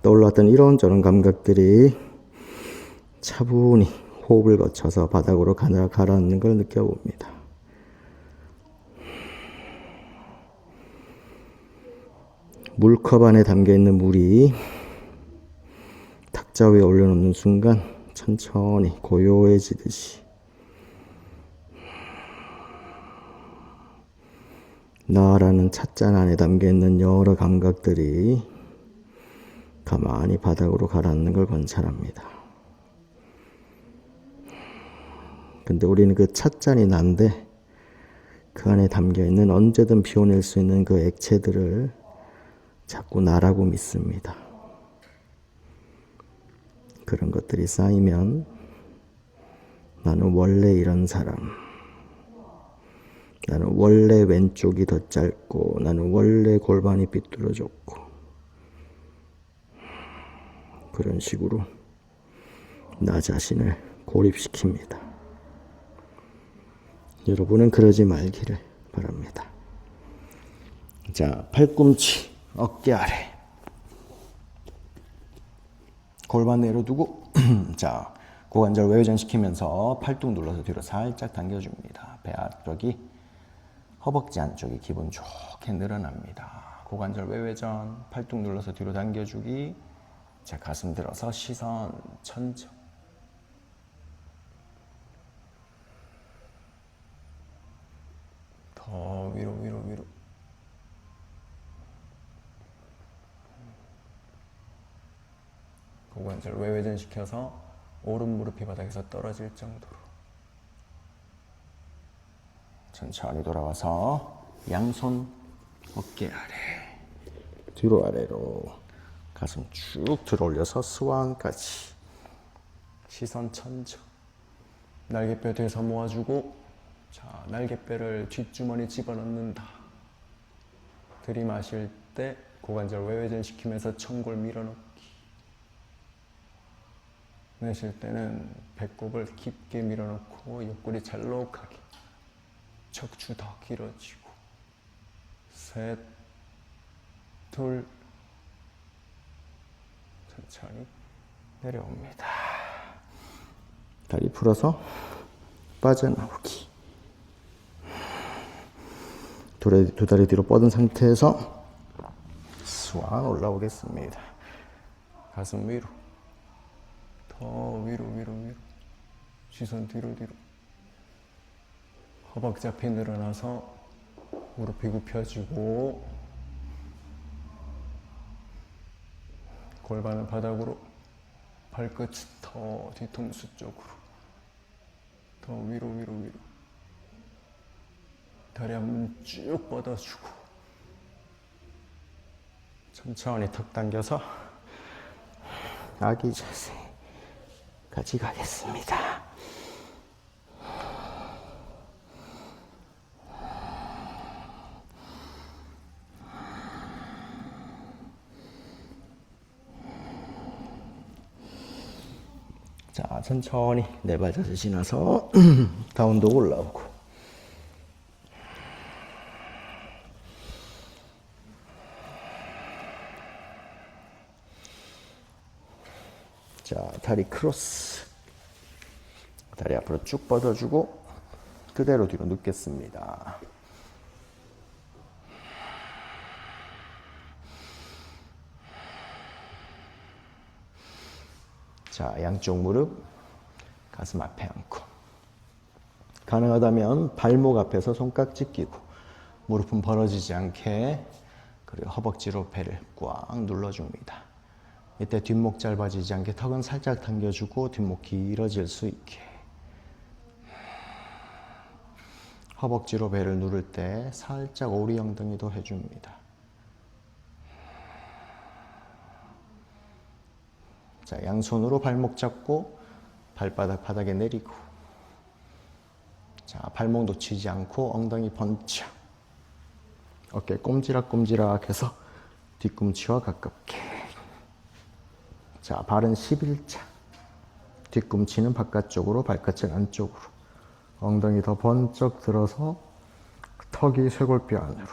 떠올랐던 이런저런 감각들이 차분히 호흡을 거쳐서 바닥으로 가라앉는 걸 느껴봅니다. 물컵 안에 담겨있는 물이 탁자 위에 올려놓는 순간 천천히 고요해지듯이 나라는 찻잔 안에 담겨있는 여러 감각들이 가만히 바닥으로 가라앉는 걸 관찰합니다. 근데 우리는 그 찻잔이 난데 그 안에 담겨있는 언제든 비워낼 수 있는 그 액체들을 자꾸 나라고 믿습니다. 그런 것들이 쌓이면 나는 원래 이런 사람, 나는 원래 왼쪽이 더 짧고, 나는 원래 골반이 삐뚤어졌고, 그런 식으로 나 자신을 고립시킵니다. 여러분은 그러지 말기를 바랍니다. 자, 팔꿈치 어깨 아래, 골반 내려두고 자, 고관절 외회전 시키면서 팔뚝 눌러서 뒤로 살짝 당겨줍니다. 배 앞쪽이, 허벅지 안쪽이 기분 좋게 늘어납니다. 고관절 외회전, 팔뚝 눌러서 뒤로 당겨주기. 자, 가슴 들어서 시선 천정. 더 위로. 고관절 외회전 시켜서 오른 무릎이 바닥에서 떨어질 정도로. 천천히 돌아와서 양손 어깨 아래, 뒤로 아래로 가슴 쭉 들어 올려서 스완까지. 시선 천정. 날개뼈 뒤에서 모아주고, 자, 날개뼈를 뒷주머니 집어넣는다. 들이마실 때 고관절 외회전 시키면서 청골 밀어넣기. 내쉴 때는 배꼽을 깊게 밀어넣고 옆구리 잘록하게. 척추 더 길어지고. 셋, 둘, 천천히 내려옵니다. 다리 풀어서 빠져나오기. 두 다리 뒤로 뻗은 상태에서 스완 올라오겠습니다. 가슴 위로.
더 위로 위로 위로. 시선 뒤로 뒤로. 허벅지 늘어나서 무릎이 굽혀지고 골반은 바닥으로, 발끝 더 뒤통수 쪽으로, 더 위로 위로 위로. 다리 한번 쭉 뻗어주고 천천히 턱 당겨서 아기 자세 같이 가겠습니다. 자, 천천히 네 발 자세 지나서 다운도 올라오고. 자, 다리 크로스. 다리 앞으로 쭉 뻗어주고 그대로 뒤로 눕겠습니다. 자, 양쪽 무릎 가슴 앞에 앉고, 가능하다면 발목 앞에서 손깍지 끼고 무릎은 벌어지지 않게, 그리고 허벅지로 배를 꽉 눌러줍니다. 이때 뒷목 짧아지지 않게 턱은 살짝 당겨주고 뒷목 길어질 수 있게. 허벅지로 배를 누를 때 살짝 오리 엉덩이도 해줍니다. 자, 양손으로 발목 잡고 발바닥 바닥에 내리고, 자, 발목 놓치지 않고 엉덩이 번쩍, 어깨 꼼지락꼼지락 해서 뒤꿈치와 가깝게. 자, 발은 11자, 뒤꿈치는 바깥쪽으로, 발끝은 안쪽으로, 엉덩이 더 번쩍 들어서 턱이 쇄골뼈 안으로.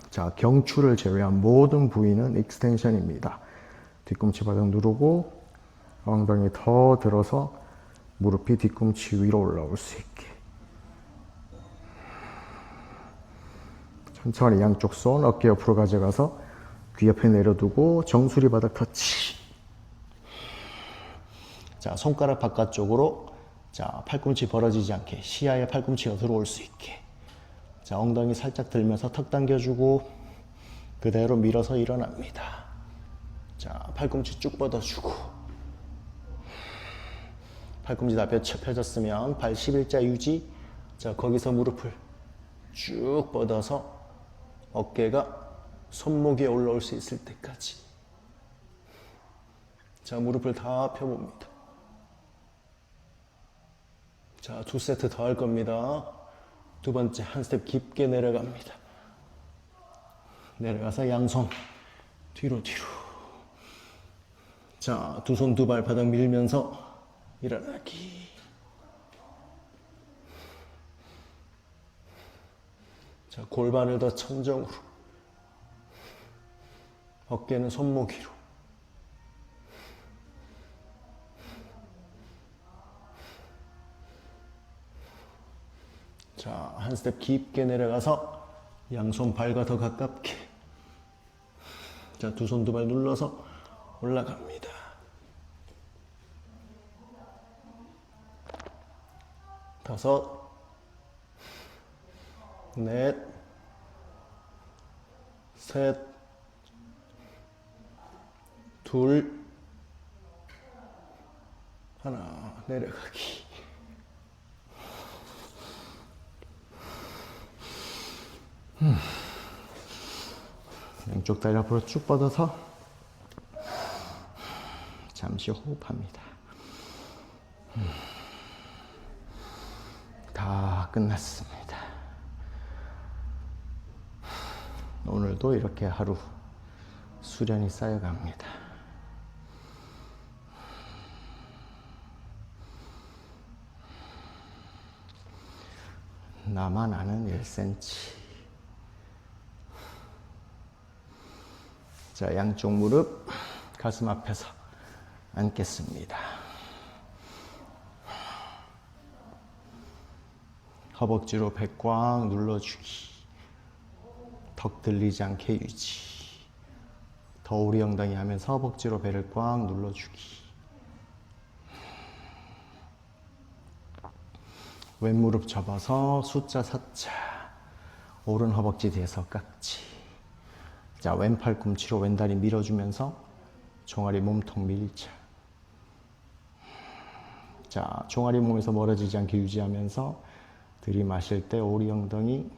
자, 경추를 제외한 모든 부위는 익스텐션입니다. 뒤꿈치 바닥 누르고 엉덩이 더 들어서 무릎이 뒤꿈치 위로 올라올 수 있게. 천천히 양쪽 손 어깨 옆으로 가져가서 귀 옆에 내려두고 정수리 바닥 터치. 자, 손가락 바깥쪽으로, 자, 팔꿈치 벌어지지 않게 시야에 팔꿈치가 들어올 수 있게. 자, 엉덩이 살짝 들면서 턱 당겨주고 그대로 밀어서 일어납니다. 자, 팔꿈치 쭉 뻗어주고, 팔꿈치 다 펴졌으면 발 11자 유지. 자, 거기서 무릎을 쭉 뻗어서 어깨가 손목에 올라올 수 있을 때까지. 자, 무릎을 다 펴봅니다. 자, 2세트 더 할 겁니다. 두 번째 한 스텝 깊게 내려갑니다. 내려가서 양손 뒤로 뒤로. 자, 두 손 두 발 바닥 밀면서 일어나기. 자, 골반을 더 천정으로, 어깨는 손목 위로. 자, 한 스텝 깊게 내려가서 양손 발과 더 가깝게. 자, 두 손 두 발 눌러서 올라갑니다. 다섯, 넷, 셋, 둘, 하나, 내려가기. 왼쪽 다리 앞으로 쭉 뻗어서 잠시 호흡합니다. 다 끝났습니다. 오늘도 이렇게 하루 수련이 쌓여갑니다. 나만 아는 1cm. 자, 양쪽 무릎 가슴 앞에서 앉겠습니다. 허벅지로 배 꽉 눌러주기. 턱 들리지 않게 유지. 더 오리 엉덩이 하면서 허벅지로 배를 꽉 눌러주기. 왼 무릎 접어서 숫자 4자. 오른 허벅지 뒤에서 깍지. 자, 왼 팔꿈치로 왼 다리 밀어주면서 종아리 몸통 밀착. 자, 종아리 몸에서 멀어지지 않게 유지하면서 들이마실 때 오리 엉덩이,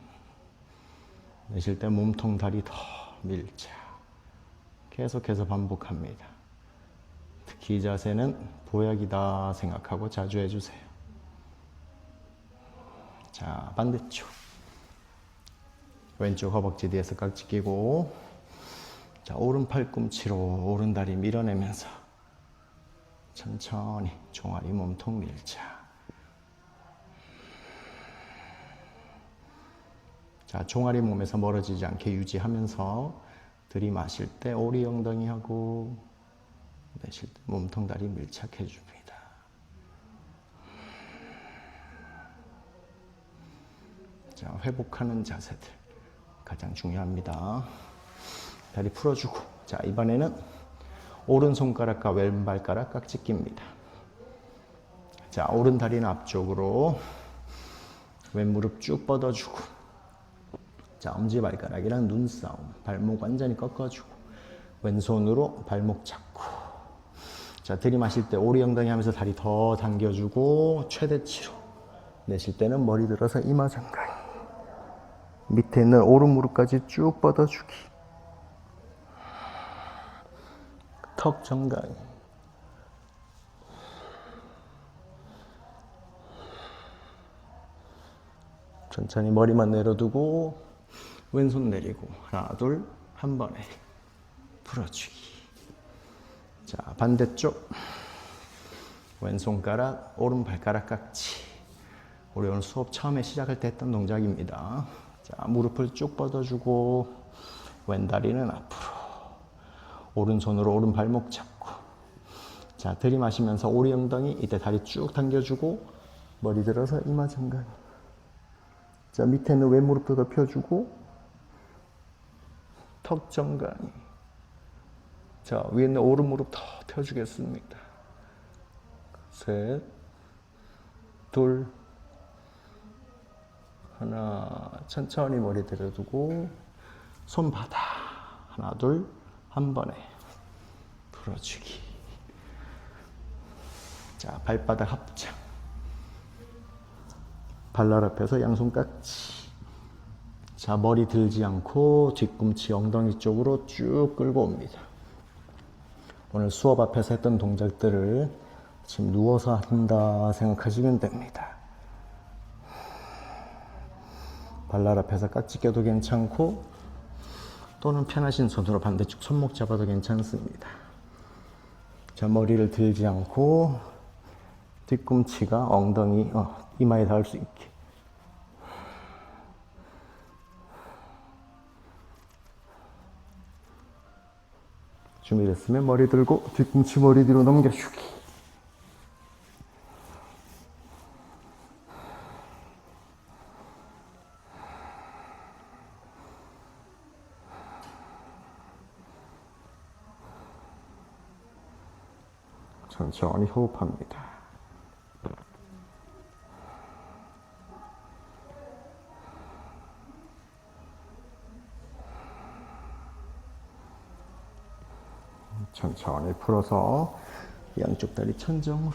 내쉴 때 몸통 다리 더 밀착. 계속해서 반복합니다. 특히 이 자세는 보약이다 생각하고 자주 해주세요. 자, 반대쪽. 왼쪽 허벅지 뒤에서 깍지 끼고, 자, 오른 팔꿈치로 오른 다리 밀어내면서 천천히 종아리 몸통 밀착. 자, 종아리 몸에서 멀어지지 않게 유지하면서 들이마실 때 오리 엉덩이하고 내쉴 때 몸통 다리 밀착해 줍니다. 자, 회복하는 자세들 가장 중요합니다. 다리 풀어주고, 자, 이번에는 오른손가락과 왼발가락 깍지 낍니다. 자, 오른 다리는 앞쪽으로, 왼 무릎 쭉 뻗어주고, 자, 엄지발가락이랑 눈싸움, 발목 완전히 꺾어주고, 왼손으로 발목 잡고, 자, 들이마실 때 오리 엉덩이 하면서 다리 더 당겨주고, 최대치로. 내쉴 때는 머리 들어서 이마 정강이. 밑에 있는 오른 무릎까지 쭉 뻗어주기. 턱 정강이. 천천히 머리만 내려두고 왼손 내리고 하나 둘 한 번에 풀어주기. 자, 반대쪽 왼손가락 오른 발가락 깍지. 우리 오늘 수업 처음에 시작할 때 했던 동작입니다. 자, 무릎을 쭉 뻗어주고 왼 다리는 앞으로, 오른손으로 오른 발목 잡고, 자, 들이마시면서 오리 엉덩이, 이때 다리 쭉 당겨주고 머리 들어서 이마 정강이. 자, 밑에 있는 왼 무릎도 더 펴주고 턱 정강이. 자, 위에 있는 오른 무릎 더 펴주겠습니다. 셋, 둘, 하나. 천천히 머리 들어두고 손바닥 하나 둘 한 번에 풀어주기. 자, 발바닥 합장. 발날 앞에서 양손 깍지. 자, 머리 들지 않고 뒤꿈치 엉덩이 쪽으로 쭉 끌고 옵니다. 오늘 수업 앞에서 했던 동작들을 지금 누워서 한다 생각하시면 됩니다. 발날 앞에서 깍지 껴도 괜찮고, 또는 편하신 손으로 반대쪽 손목 잡아도 괜찮습니다. 자, 머리를 들지 않고 뒤꿈치가 엉덩이, 이마에 닿을 수 있게. 준비됐으면 머리 들고 뒤꿈치 머리 뒤로 넘겨주기. 천천히 호흡합니다. 천천히 풀어서 양쪽 다리 천정으로,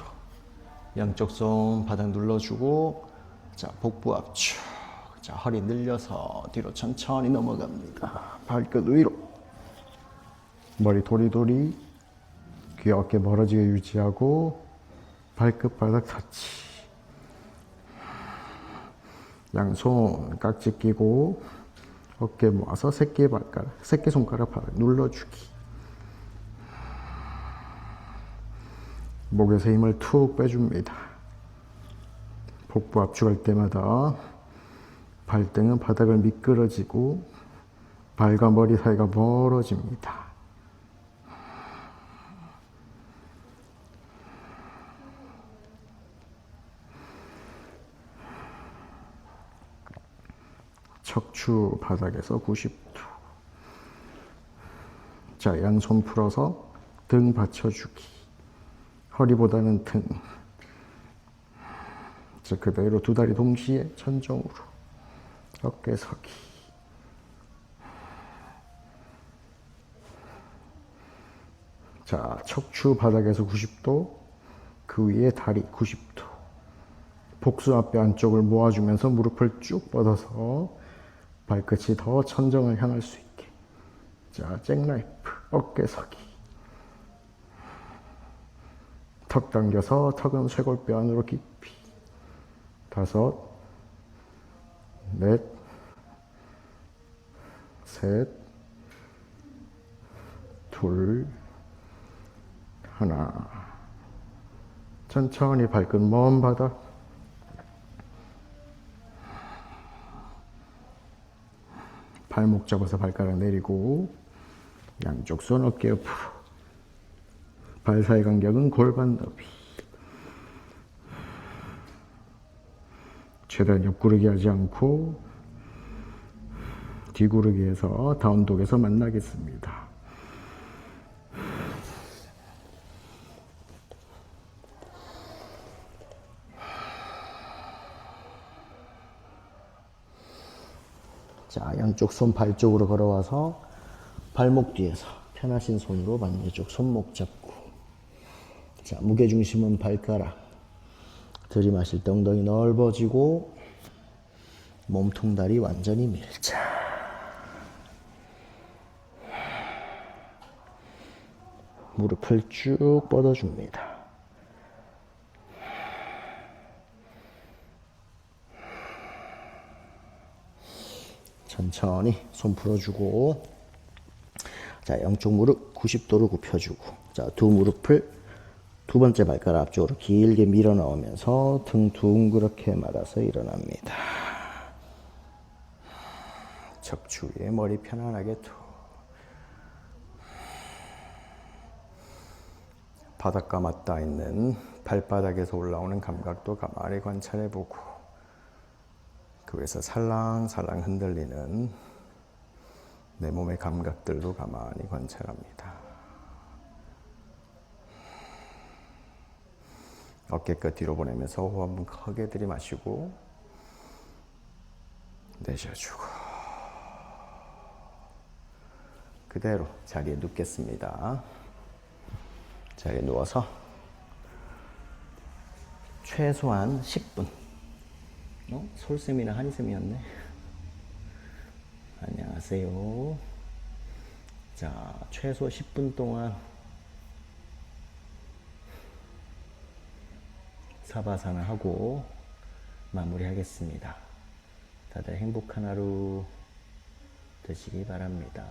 양쪽 손 바닥 눌러주고, 자, 복부 압축. 자, 허리 늘려서 뒤로 천천히 넘어갑니다. 발끝 위로. 머리 도리도리. 귀 어깨 멀어지게 유지하고 발끝 바닥 터치. 양손 깍지 끼고 어깨 모아서 새끼손가락 바닥 눌러주기. 목에서 힘을 툭 빼줍니다. 복부 압축할 때마다 발등은 바닥을 미끄러지고 발과 머리 사이가 멀어집니다. 척추 바닥에서 90도. 자, 양손 풀어서 등 받쳐주기. 허리보다는 등. 자, 그대로 두 다리 동시에 천정으로 어깨 서기. 자, 척추 바닥에서 90도, 그 위에 다리 90도. 복수 앞에 안쪽을 모아주면서 무릎을 쭉 뻗어서 발끝이 더 천정을 향할 수 있게. 자, 잭나이프, 어깨 서기. 턱 당겨서 턱은 쇄골뼈 안으로 깊이. 5, 넷, 셋, 둘, 하나. 천천히 발끝 먼 바닥. 발목 잡아서 발가락 내리고 양쪽 손 어깨 옆으로. 발 사이 간격은 골반 너비. 최대한 옆구르기 하지 않고 뒤구르기 해서 다운독에서 만나겠습니다.
자, 양쪽 손 발 쪽으로 걸어와서 발목 뒤에서 편하신 손으로 반대쪽 손목 잡고. 자, 무게중심은 발가락. 들이마실 때 엉덩이 넓어지고 몸통 다리 완전히 밀자. 무릎을 쭉 뻗어줍니다. 천천히 손 풀어주고, 자, 양쪽 무릎 90도로 굽혀주고, 자, 두 무릎을 두 번째 발가락 앞쪽으로 길게 밀어 넣으면서 등 둥그렇게 말아서 일어납니다. 척추 위에 머리 편안하게 툭. 바닥과 맞닿아 있는 발바닥에서 올라오는 감각도 가만히 관찰해보고, 그 위에서 살랑살랑 흔들리는 내 몸의 감각들도 가만히 관찰합니다. 어깨끝 뒤로 보내면서 호흡 한번 크게 들이마시고 내쉬어주고, 그대로 자리에 눕겠습니다. 자리에 누워서 최소한 10분. 솔쌤이나 한이쌤이었네. 안녕하세요. 자, 최소 10분 동안 사바사나 하고 마무리하겠습니다. 다들 행복한 하루 되시기 바랍니다.